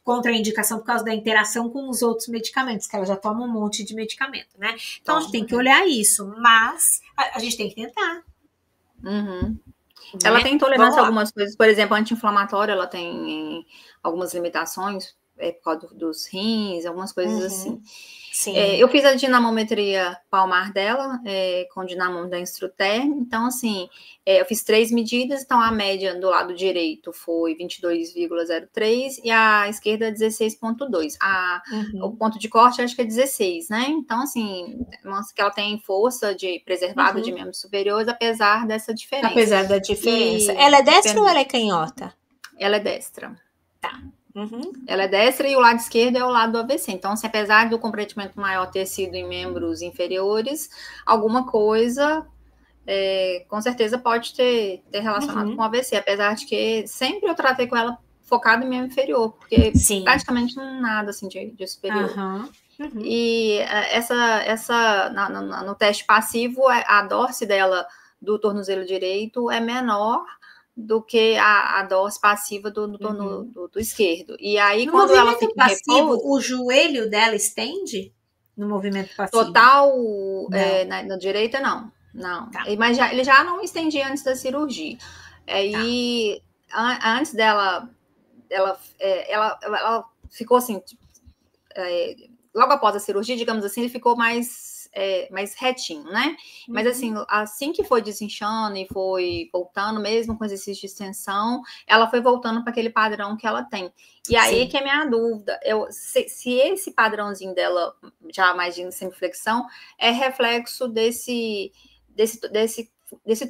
contraindicação por causa da interação com os outros medicamentos, que ela já toma um monte de medicamento, né? Então a gente tem que olhar isso, mas a gente tem que tentar. Uhum. Né? Ela tem intolerância a algumas coisas, por exemplo, anti-inflamatório, ela tem algumas limitações por causa dos rins, algumas coisas assim. Sim. Eu fiz a dinamometria palmar dela, com o dinamômetro da Instruter. Então, assim, eu fiz 3 medidas. Então, a média do lado direito foi 22,03 e a esquerda 16,2. O ponto de corte, acho que é 16, né? Então, assim, mostra que ela tem força de preservada de membros superiores, apesar dessa diferença. Apesar da diferença. Ela é destra ou ela é canhota? Ela é destra. Tá. Uhum. Ela é destra e o lado esquerdo é o lado do AVC. Então, assim, apesar do comprometimento maior ter sido em membros inferiores, alguma coisa, com certeza, pode ter relacionado com o AVC. Apesar de que sempre eu tratei com ela focado em membro inferior, porque praticamente nada assim, de superior. E no teste passivo, a dorse dela do tornozelo direito é menor do que a dorse passiva do esquerdo. E aí, no quando ela fica passivo, o joelho dela estende? No movimento passivo? Total, na direita, não. Tá. Mas ele já não estendia antes da cirurgia. Aí, antes dela, ela ficou assim, logo após a cirurgia, digamos assim, ele ficou mais mais retinho, né? Mas assim que foi desinchando e foi voltando, mesmo com exercício de extensão, ela foi voltando para aquele padrão que ela tem. E aí que é minha dúvida, se esse padrãozinho dela, já mais de semiflexão, é reflexo desse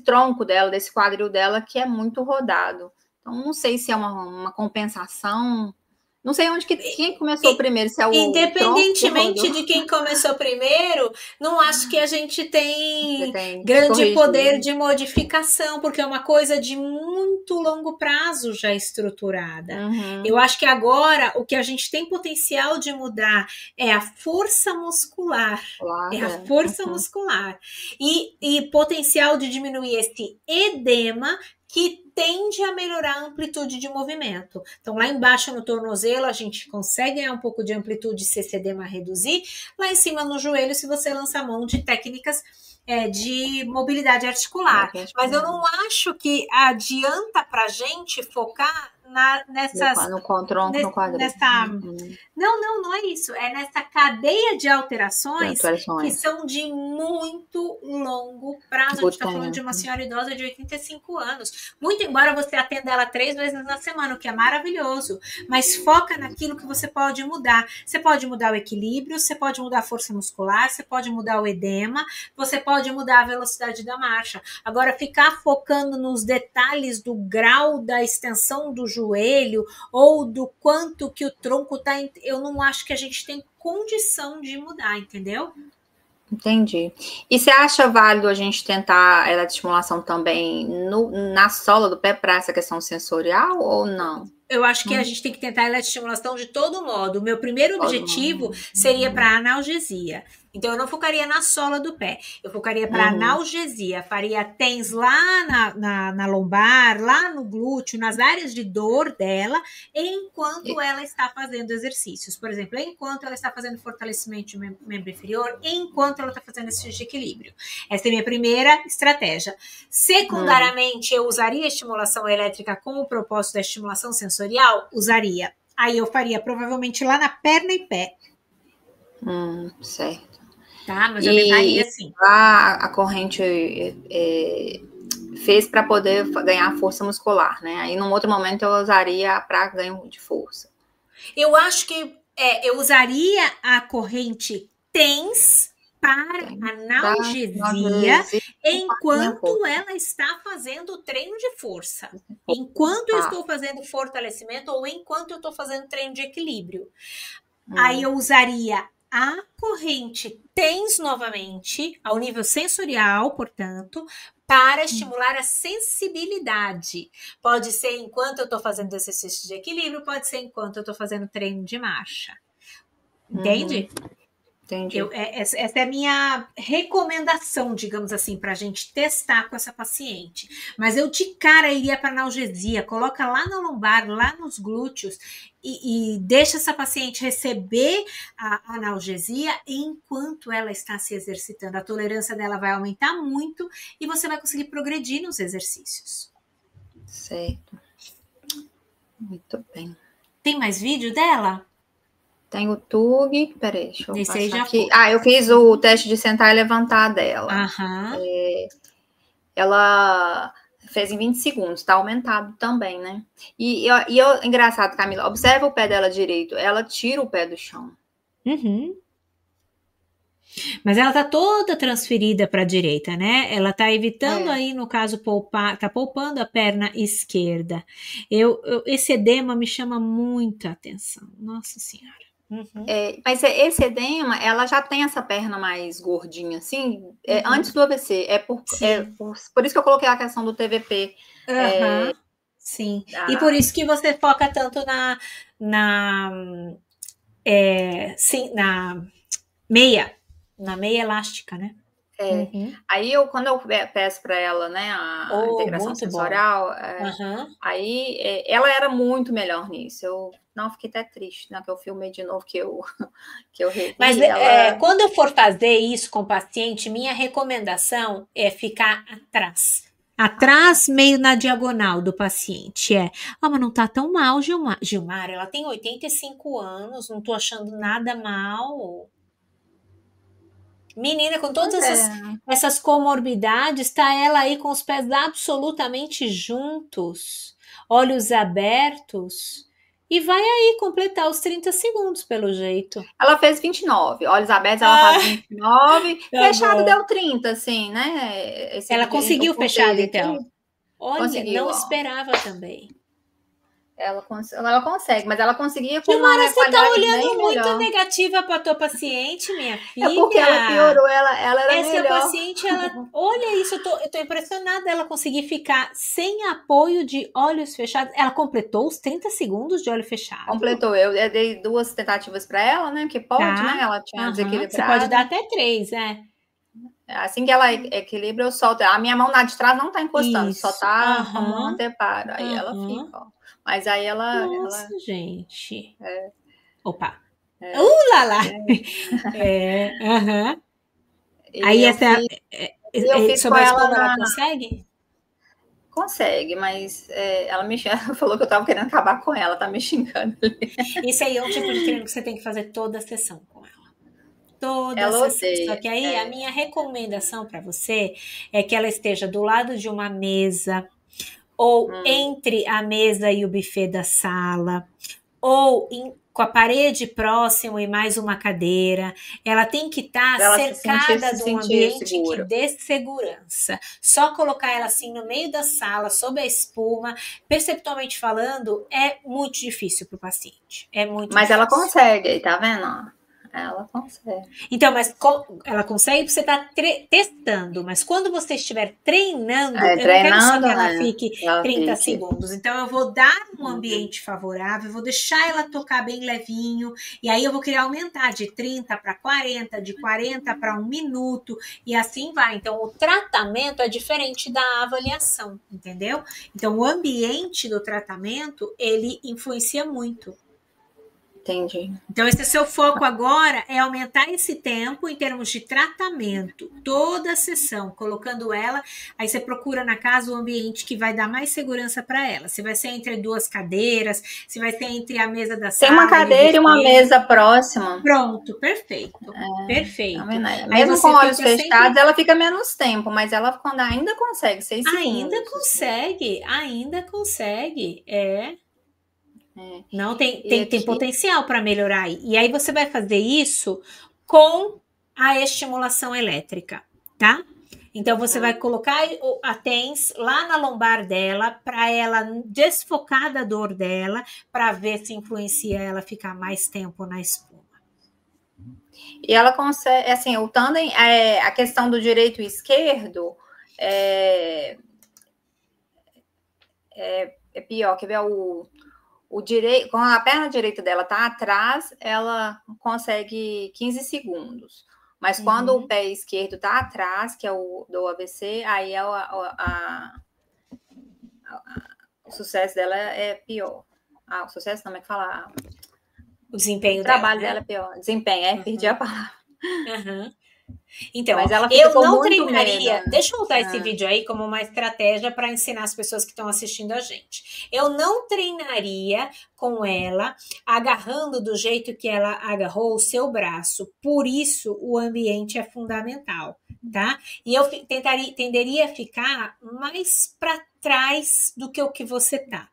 tronco dela, desse quadril dela, que é muito rodado. Então, não sei se é uma compensação. Não sei quem começou primeiro, se é o independentemente de quem começou primeiro, não acho que a gente tem grande poder de modificação, porque é uma coisa de muito longo prazo já estruturada. Eu acho que agora o que a gente tem potencial de mudar é a força muscular. É a força muscular. E potencial de diminuir esse edema que tende a melhorar a amplitude de movimento. Então, lá embaixo no tornozelo, a gente consegue ganhar um pouco de amplitude se esse edema reduzir. Lá em cima no joelho, se você lança mão de técnicas de mobilidade articular. Mas eu não acho que adianta pra gente focar nessas... No tronco, no quadril. Não é isso. É nessa cadeia de alterações que são de muito longo prazo. A gente está falando de uma senhora idosa de 85 anos. Muito embora você atenda ela 3 vezes na semana, o que é maravilhoso. Mas foca naquilo que você pode mudar. Você pode mudar o equilíbrio, você pode mudar a força muscular, você pode mudar o edema, você pode mudar a velocidade da marcha. Agora, ficar focando nos detalhes do grau da extensão do joelho ou do quanto que o tronco está, eu não acho que a gente tem condição de mudar, entendeu? Entendi. E você acha válido a gente tentar a estimulação também na sola do pé para essa questão sensorial ou não? Eu acho que a gente tem que tentar a eletroestimulação de todo modo. O meu primeiro objetivo seria para analgesia. Então, eu não focaria na sola do pé. Eu focaria para analgesia. Faria TENS lá na lombar, lá no glúteo, nas áreas de dor dela, enquanto ela está fazendo exercícios. Por exemplo, enquanto ela está fazendo fortalecimento do membro inferior, enquanto ela está fazendo exercício de equilíbrio. Essa é a minha primeira estratégia. Secundariamente, eu usaria a estimulação elétrica com o propósito da estimulação sensorial? Usaria. Aí eu faria provavelmente lá na perna e pé. Certo. Tá, mas eu tentaria assim. Lá a corrente fez para poder ganhar força muscular, né? Aí num outro momento eu usaria para ganho de força. Eu acho que eu usaria a corrente TENS para analgesia enquanto ela está fazendo o treino de força. Enquanto eu estou fazendo fortalecimento ou enquanto eu estou fazendo treino de equilíbrio. Aí eu usaria a corrente TENS novamente, ao nível sensorial, portanto, para estimular a sensibilidade. Pode ser enquanto eu estou fazendo exercício de equilíbrio, pode ser enquanto eu estou fazendo treino de marcha. Entende? Entendi. Essa é a minha recomendação, digamos assim, para a gente testar com essa paciente. Mas eu de cara iria para analgesia, coloca lá na lombar, lá nos glúteos e deixa essa paciente receber a analgesia enquanto ela está se exercitando. A tolerância dela vai aumentar muito e você vai conseguir progredir nos exercícios. Certo. Muito bem. Tem mais vídeo dela? Tem o TUG, peraí, deixa eu passar aqui. Já eu fiz o teste de sentar e levantar dela. Ela fez em 20 segundos, tá aumentado também, né? E engraçado, Camila, observa o pé dela direito, ela tira o pé do chão. Mas ela tá toda transferida para a direita, né? Ela tá evitando aí, no caso, tá poupando a perna esquerda. Esse edema me chama muita atenção, nossa senhora. Mas esse edema, ela já tem essa perna mais gordinha, assim, antes do AVC. Por isso que eu coloquei a questão do TVP. Sim. E por isso que você foca tanto na meia elástica, né? Aí quando eu peço para ela, né, a integração sensorial, aí ela era muito melhor nisso. Eu fiquei até triste, né, que eu filmei de novo, que eu revi. Mas quando eu for fazer isso com o paciente, minha recomendação é ficar atrás, meio na diagonal do paciente. Mas não tá tão mal, Gilmar, ela tem 85 anos, não tô achando nada mal. Menina, com todas Pois essas, é. essas comorbidades, está ela aí com os pés absolutamente juntos, olhos abertos, e vai aí completar os 30 segundos, pelo jeito. Ela fez 29. Olhos abertos, ela faz Ah, 29. tá Fechado bom. deu 30, assim, né? Esse Ela aqui, o conseguiu curso fechado, dele aqui, então. Olha, conseguiu, não ó. esperava também. Ela consegue, mas ela conseguia com Gilmara, uma você está qualidade bem olhando muito melhor. negativa para tua paciente, minha É porque ela filha. piorou, ela era Essa melhor. paciente, ela, olha isso, eu tô impressionada ela conseguir ficar sem apoio de olhos fechados. Ela completou os 30 segundos de olho fechado, Completou. Eu dei 2 tentativas para ela, né? Que pode, né? tá? Ela tinha Aham. Você pode dar desequilibrado. até 3, né? Assim que ela equilibra, eu solto. A minha mão na de trás não tá encostando, só Isso. tá como um Aham. anteparo. Aí ela fica, Aham. ó. Mas aí ela Nossa, gente. Opa. é, Lá, lá. É, aham. e Aí essa, eu fiz com sobre a ela espuma ela consegue? consegue, mas ela me ela falou que eu tava querendo acabar com ela, tá me xingando. Isso aí é um tipo de treino que você tem que fazer toda a sessão com ela. Toda a Ela sessão. Só odeia. que aí a minha recomendação para você é que ela esteja do lado de uma mesa, ou entre a mesa e o buffet da sala, ou com a parede próximo e mais uma cadeira. Ela tem que estar Pra ela cercada se de um sentir ambiente que segura. dê segurança. Só colocar ela assim no meio da sala, sob a espuma, perceptualmente falando, é muito difícil para o paciente. É muito Mas ela difícil. consegue, tá vendo? Ela consegue. Então, mas ela consegue porque você está testando, mas quando você estiver treinando, eu não quero só Treinando, que ela né? fique Ela 30 fique. segundos. Então, eu vou dar um ambiente favorável, vou deixar ela tocar bem levinho, e aí eu vou querer aumentar de 30 para 40, de 40 para 1 minuto, e assim vai. Então, o tratamento é diferente da avaliação, entendeu? Então, o ambiente do tratamento, ele influencia muito. Entendi. Então, esse seu foco agora é aumentar esse tempo em termos de tratamento, toda a sessão, colocando ela. Aí você procura na casa o ambiente que vai dar mais segurança para ela. Se vai ser entre 2 cadeiras, se vai ser entre a mesa da Tem uma sala e o cadeira e uma buffet. mesa próxima. Pronto, perfeito. Tá Perfeito. vendo? Aí Mesmo com você olhos fica fechados, sempre. ela fica menos tempo, mas ela quando ainda consegue, 6 segundos. Ainda Assim. consegue, ainda consegue. É. É. Não, E tem aqui, potencial para melhorar. E aí você vai fazer isso com a estimulação elétrica, tá? Então você vai colocar a TENS lá na lombar dela para ela desfocar da dor dela, para ver se influencia ela ficar mais tempo na espuma. e ela consegue, assim, o tandem, a questão do direito e esquerdo é pior, quer ver o direito, quando a perna direita dela tá atrás, ela consegue 15 segundos. Mas quando o pé esquerdo tá atrás, que é o do AVC, aí o sucesso dela é pior. O sucesso não é que falar. O desempenho O trabalho dela, dela é pior. Desempenho, perdi a palavra. né? Então, ó, Mas ela fica eu com não muito medo. treinaria. Deixa eu usar esse vídeo aí como uma estratégia para ensinar as pessoas que estão assistindo a gente. Eu não treinaria com ela agarrando do jeito que ela agarrou o seu braço. Por isso, o ambiente é fundamental, tá? E eu tenderia a ficar mais para trás do que o que você tá,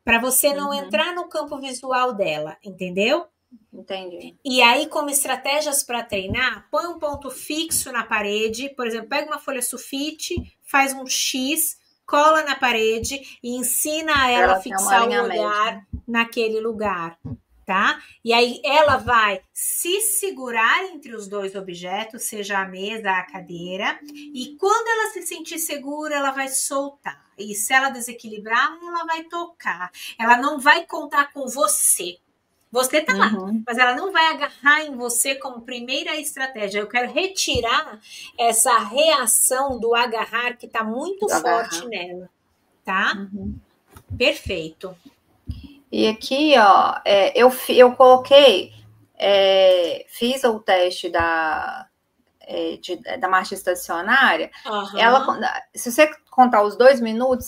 para você não entrar no campo visual dela, entendeu? Entendi. E aí, como estratégias para treinar, põe um ponto fixo na parede, por exemplo, pega uma folha sulfite, faz um X, cola na parede e ensina ela a fixar o olhar naquele lugar, tá? E aí ela vai se segurar entre os 2 objetos, seja a mesa, a cadeira, e quando ela se sentir segura, ela vai soltar. E se ela desequilibrar, ela vai tocar. Ela não vai contar com você. Você tá lá, mas ela não vai agarrar em você como primeira estratégia. Eu quero retirar essa reação do agarrar que tá muito forte nela, tá? Perfeito. E aqui, ó, eu coloquei, fiz o teste da marcha estacionária. Ela, se você contar os 2 minutos,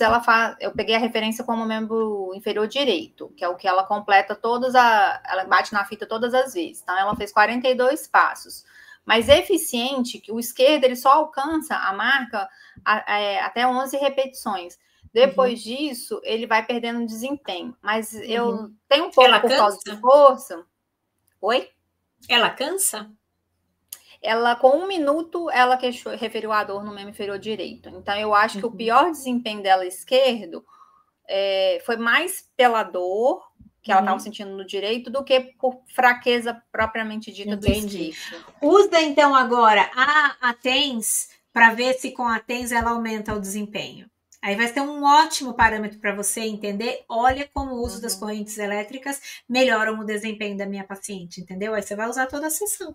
eu peguei a referência como membro inferior direito, que é o que ela completa ela bate na fita todas as vezes. Então, ela fez 42 passos. Mas eficiente, que o esquerdo ele só alcança a marca até 11 repetições. Depois disso, ele vai perdendo desempenho. Mas eu tenho um pouco por causa de força. Oi? Ela cansa? Ela, com 1 minuto, ela referiu a dor no membro inferior direito. Então, eu acho que o pior desempenho dela esquerdo foi mais pela dor que ela estava sentindo no direito do que por fraqueza propriamente dita do esquerdo. Usa, então, agora a TENS para ver se com a TENS ela aumenta o desempenho. Aí vai ser um ótimo parâmetro para você entender. Olha como o uso das correntes elétricas melhoram o desempenho da minha paciente, entendeu? Aí você vai usar toda a sessão.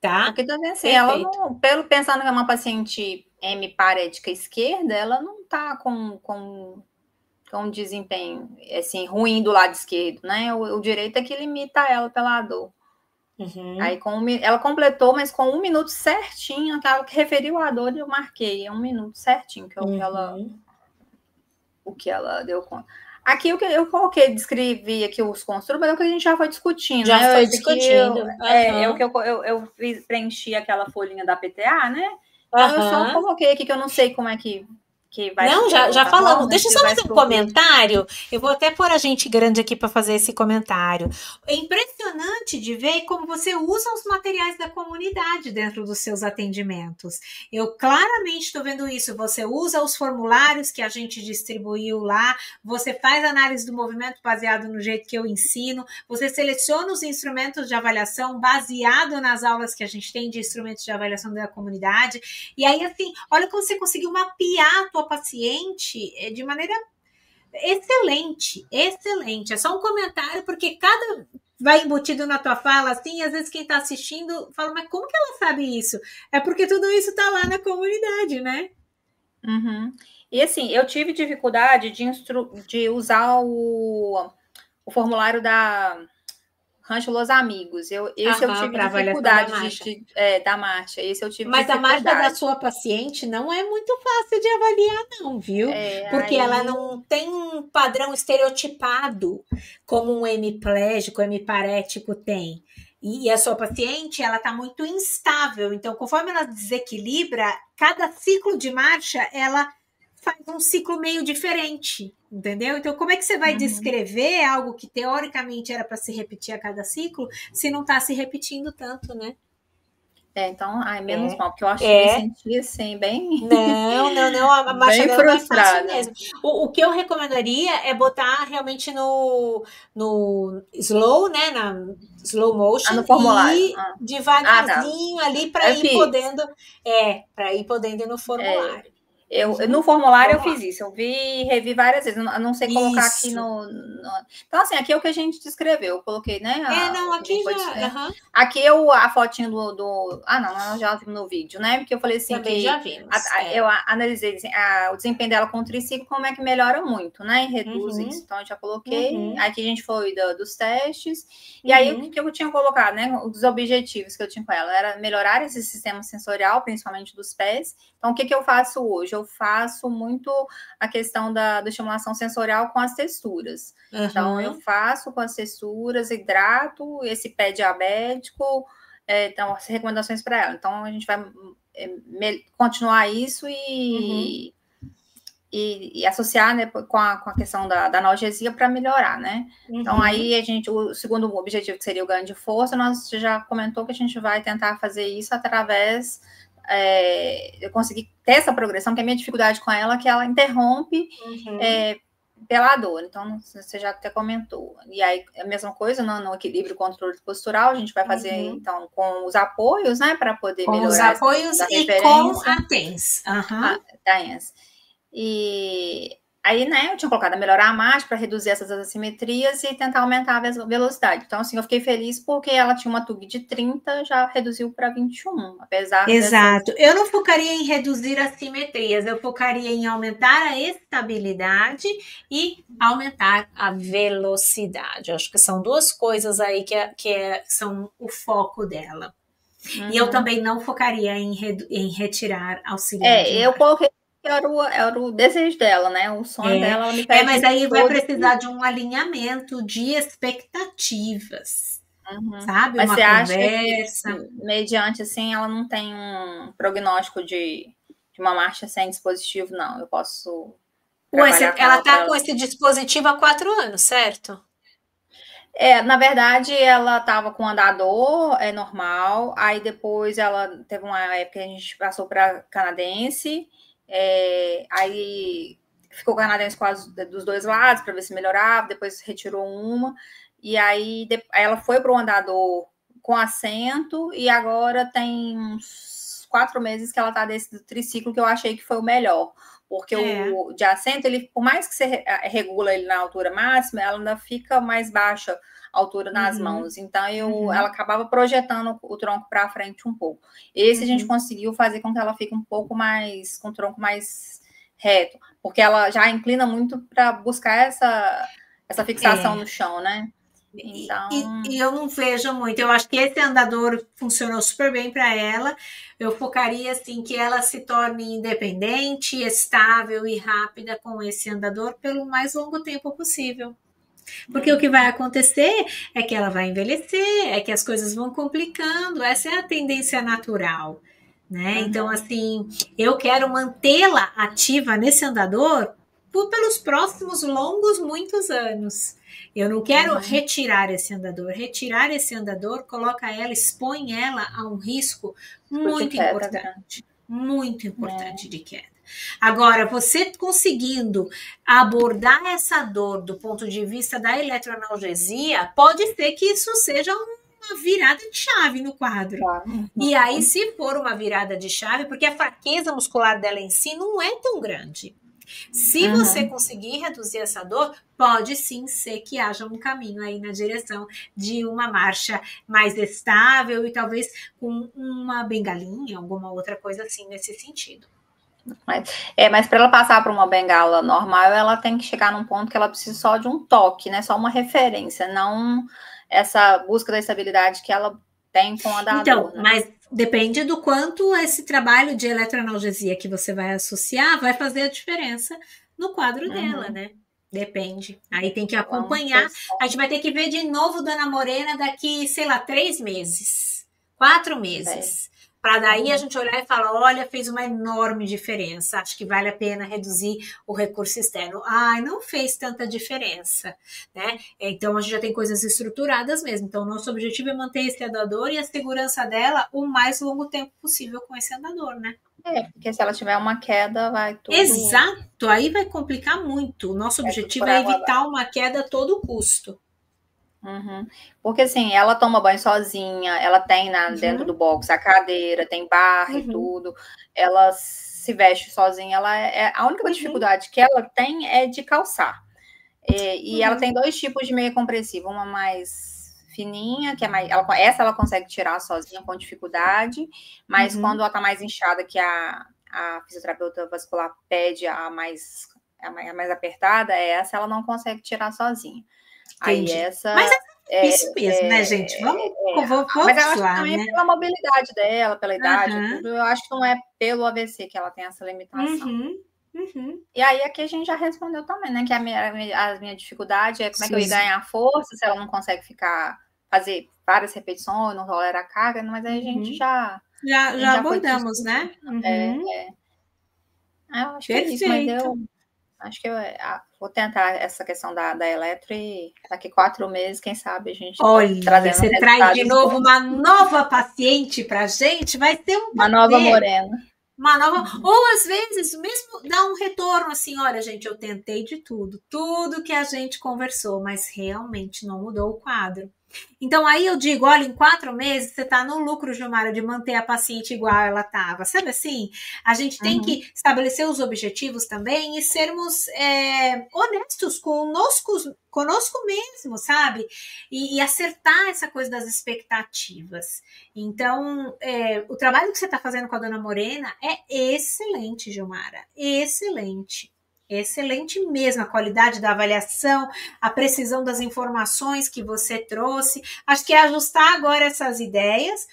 Tá? Porque também assim, ela não, pensando que é uma paciente hemiparética esquerda, ela não tá com desempenho assim, ruim do lado esquerdo, né? O direito é que limita ela pela dor. Aí ela completou, mas com 1 minuto certinho, aquela que referiu a dor, eu marquei, 1 minuto certinho, que é o que ela deu conta. Aqui eu coloquei, descrevi aqui os construtos, mas é o que a gente já foi discutindo. Já foi discutindo. É o que eu preenchi aquela folhinha da PTA, né? Então eu só coloquei aqui que eu não sei como é que vai... Não, já falamos. Deixa eu só fazer um comentário. Eu vou até pôr a gente grande aqui para fazer esse comentário. É impressionante de ver como você usa os materiais da comunidade dentro dos seus atendimentos. Eu claramente estou vendo isso. Você usa os formulários que a gente distribuiu lá, você faz análise do movimento baseado no jeito que eu ensino, você seleciona os instrumentos de avaliação baseado nas aulas que a gente tem de instrumentos de avaliação da comunidade. E aí, assim, olha como você conseguiu mapear a tua paciente de maneira excelente. É só um comentário, porque cada vai embutido na tua fala, assim, às vezes quem tá assistindo fala, mas como que ela sabe isso? É porque tudo isso tá lá na comunidade, né? E assim, eu tive dificuldade de usar o formulário da Rancho Los Amigos. Eu tive dificuldade da marcha. Esse eu tive Mas dificuldade. a marcha da sua paciente não é muito fácil de avaliar, não, viu? Porque ela não tem um padrão estereotipado como um hemiplégico, hemiparético tem. E a sua paciente, ela tá muito instável. Então, conforme ela desequilibra, cada ciclo de marcha, ela faz um ciclo meio diferente, entendeu? Então, como é que você vai descrever algo que teoricamente era para se repetir a cada ciclo, se não está se repetindo tanto, né? Então, menos mal, porque eu acho que me senti assim, bem... Não, a marcha dela não é fácil mesmo. O que eu recomendaria é botar realmente no slow, né, na slow motion, no formulário. E devagarzinho ali para ir podendo, para ir podendo no formulário. No formulário eu fiz isso, eu revi várias vezes, eu não sei colocar aqui no... Então, assim, aqui é o que a gente descreveu, eu coloquei, né? Aqui já... Aqui a fotinho do... nós já vimos no vídeo, né? Porque eu falei assim também que... já vimos. Eu analisei assim, o desempenho dela com o triciclo, como é que melhora muito, né? E reduz isso. Então, eu já coloquei. Aqui a gente foi dos testes. E aí, o que eu tinha colocado, né? Os objetivos que eu tinha com ela era melhorar esse sistema sensorial, principalmente dos pés. Então, o que eu faço hoje? Eu faço muito a questão da estimulação sensorial com as texturas. Então, eu faço com as texturas, hidrato esse pé diabético, então, as recomendações para ela. Então, a gente vai continuar isso e associar, né, com a questão da analgesia para melhorar, né? Então, aí o segundo objetivo, que seria o ganho de força, nós já comentou que a gente vai tentar fazer isso através... eu consegui ter essa progressão, que a minha dificuldade com ela é que ela interrompe pela dor. Então, você já até comentou. E aí, a mesma coisa no equilíbrio controle postural, a gente vai fazer, então, com os apoios, né, para poder melhorar. Com os apoios e com a TENS. TENS. E aí, né, eu tinha colocado a melhorar a marcha para reduzir essas assimetrias e tentar aumentar a velocidade. Então, assim, eu fiquei feliz porque ela tinha uma TUG de 30, já reduziu para 21, apesar Exato. Eu não focaria em reduzir assimetrias, eu focaria em aumentar a estabilidade e aumentar a velocidade. Eu acho que são duas coisas aí que são o foco dela. E eu também não focaria em retirar auxiliar. Eu coloquei era o desejo dela, né? O sonho dela, ela me pede. Mas aí vai precisar de um alinhamento de expectativas. sabe? Mas Uma você acha conversa. que, mediante assim, ela não tem um prognóstico de uma marcha sem dispositivo, não? Eu posso Ué, trabalhar com ela ela para tá ela. com esse dispositivo há 4 anos, certo? Na verdade, ela estava com andador, é normal. Aí depois ela teve uma época que a gente passou para canadense. Aí ficou canadense dos dois lados para ver se melhorava. Depois retirou uma. E aí ela foi para o andador com assento. E agora tem uns 4 meses que ela está desse triciclo que eu achei que foi o melhor. Porque o de assento, ele, por mais que você regula ele na altura máxima, ela ainda fica mais baixa a altura nas mãos. Então, ela acabava projetando o tronco para frente um pouco. Esse a gente conseguiu fazer com que ela fique um pouco mais, com o tronco mais reto, porque ela já inclina muito para buscar essa fixação no chão, né? Então... E eu não vejo muito. Eu acho que esse andador funcionou super bem para ela. Eu focaria assim que ela se torne independente, estável e rápida com esse andador pelo mais longo tempo possível. Porque o que vai acontecer é que ela vai envelhecer, é que as coisas vão complicando. Essa é a tendência natural, né? Então, assim, eu quero mantê-la ativa nesse andador pelos próximos longos muitos anos. Eu não quero retirar esse andador. Retirar esse andador coloca ela, expõe ela a um risco muito importante. Muito importante de queda. Agora, você conseguindo abordar essa dor do ponto de vista da eletroanalgesia, pode ser que isso seja uma virada de chave no quadro. E aí, se for uma virada de chave, porque a fraqueza muscular dela em si não é tão grande. Se você conseguir reduzir essa dor, pode sim ser que haja um caminho aí na direção de uma marcha mais estável e talvez com uma bengalinha, alguma outra coisa assim nesse sentido. Mas para ela passar para uma bengala normal, ela tem que chegar num ponto que ela precisa só de um toque, né? Só uma referência, não essa busca da estabilidade que ela tem com a andador. Então, né? Mas depende do quanto esse trabalho de eletroanalgesia que você vai associar vai fazer a diferença no quadro dela, né? Depende. Aí tem que acompanhar. A gente vai ter que ver de novo Dona Morena daqui, sei lá, 3 meses, 4 meses. Para daí a gente olhar e falar, olha, fez uma enorme diferença, acho que vale a pena reduzir o recurso externo. Ai, não fez tanta diferença, né? Então a gente já tem coisas estruturadas mesmo. Então nosso objetivo é manter esse andador e a segurança dela o mais longo tempo possível com esse andador, né? Porque se ela tiver uma queda, vai tudo... Exato, aí vai complicar muito. O nosso objetivo é evitar uma queda a todo custo. Porque assim, ela toma banho sozinha, ela tem dentro do box a cadeira, tem barra e tudo, ela se veste sozinha, a única dificuldade que ela tem é de calçar. E ela tem 2 tipos de meia compressiva, uma mais fininha, que é mais, ela consegue tirar sozinha com dificuldade, mas quando ela tá mais inchada, que a fisioterapeuta vascular pede a mais apertada, essa ela não consegue tirar sozinha. Entendi. Aí essa... Mas é difícil mesmo, né, gente? Vamos mas eu acho lá, que também né? Pela mobilidade dela, pela idade e tudo, eu acho que não é pelo AVC que ela tem essa limitação. E aí aqui a gente já respondeu também, né? Que a minha dificuldade é como é que eu ia ganhar força se ela não consegue fazer várias repetições, não tolera a carga, mas aí a gente já abordamos, né? Eu acho que é isso, mas eu acho que eu vou tentar essa questão da eletro e daqui 4 meses, quem sabe, a gente trazendo você traz de novo uma nova paciente pra gente, vai ter uma nova morena. Uma nova, ou às vezes mesmo dá um retorno assim, olha gente, eu tentei de tudo que a gente conversou, mas realmente não mudou o quadro. Então aí eu digo, olha, em 4 meses você está no lucro, Gilmara, de manter a paciente igual ela estava. Sabe assim? A gente tem que estabelecer os objetivos também e sermos honestos conosco mesmo, sabe? E acertar essa coisa das expectativas. Então, o trabalho que você está fazendo com a Dona Morena é excelente, Gilmara. Excelente. Excelente mesmo, a qualidade da avaliação, a precisão das informações que você trouxe. Acho que é ajustar agora essas ideias.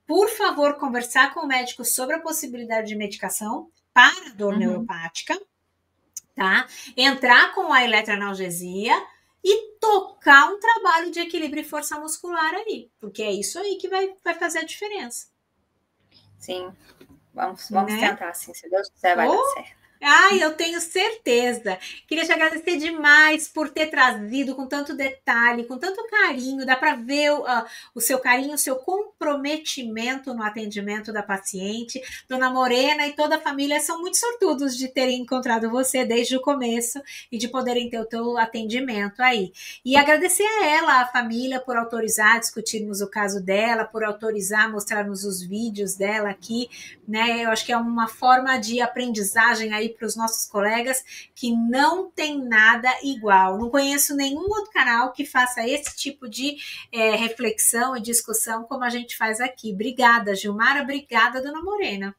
Por favor, conversar com o médico sobre a possibilidade de medicação para a dor neuropática, tá? Entrar com a eletroanalgesia e tocar um trabalho de equilíbrio e força muscular aí, porque é isso aí que vai fazer a diferença. Sim, vamos Né? tentar, assim, se Deus quiser vai dar certo. Ai, eu tenho certeza. Queria te agradecer demais por ter trazido com tanto detalhe, com tanto carinho. Dá para ver o seu carinho, o seu comprometimento no atendimento da paciente. Dona Morena e toda a família são muito sortudos de terem encontrado você desde o começo e de poderem ter o teu atendimento aí. E agradecer a ela, a família, por autorizar discutirmos o caso dela, por autorizar mostrarmos os vídeos dela aqui, né? Eu acho que é uma forma de aprendizagem aí para os nossos colegas que não tem nada igual. Não conheço nenhum outro canal que faça esse tipo de reflexão e discussão como a gente faz aqui. Obrigada, Gilmara. Obrigada, Dona Morena.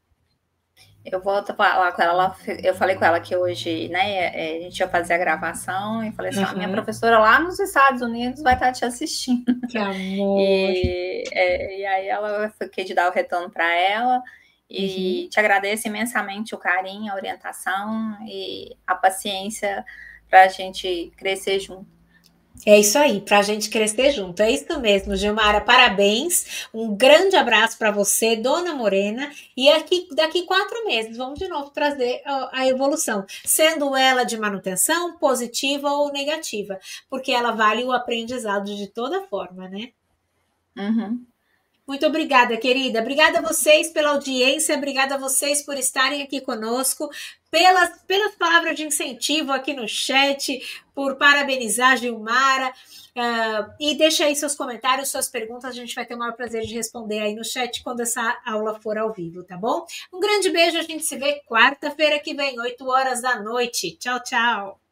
Eu vou falar com ela, eu falei com ela que hoje, né, a gente ia fazer a gravação e falei assim, a minha professora lá nos Estados Unidos vai estar te assistindo. Que amor! E aí ela fiquei de dar o retorno para ela e te agradeço imensamente o carinho, a orientação e a paciência para a gente crescer junto. É isso aí, para a gente crescer junto. É isso mesmo, Gilmara. Parabéns. Um grande abraço para você, Dona Morena. E aqui, daqui 4 meses, vamos de novo trazer a evolução, sendo ela de manutenção, positiva ou negativa, porque ela vale o aprendizado de toda forma, né? Uhum. Muito obrigada, querida. Obrigada a vocês pela audiência, obrigada a vocês por estarem aqui conosco, pelas palavras de incentivo aqui no chat, por parabenizar a Gilmara. E deixa aí seus comentários, suas perguntas, a gente vai ter o maior prazer de responder aí no chat quando essa aula for ao vivo, tá bom? Um grande beijo, a gente se vê quarta-feira que vem, 8 horas da noite. Tchau, tchau.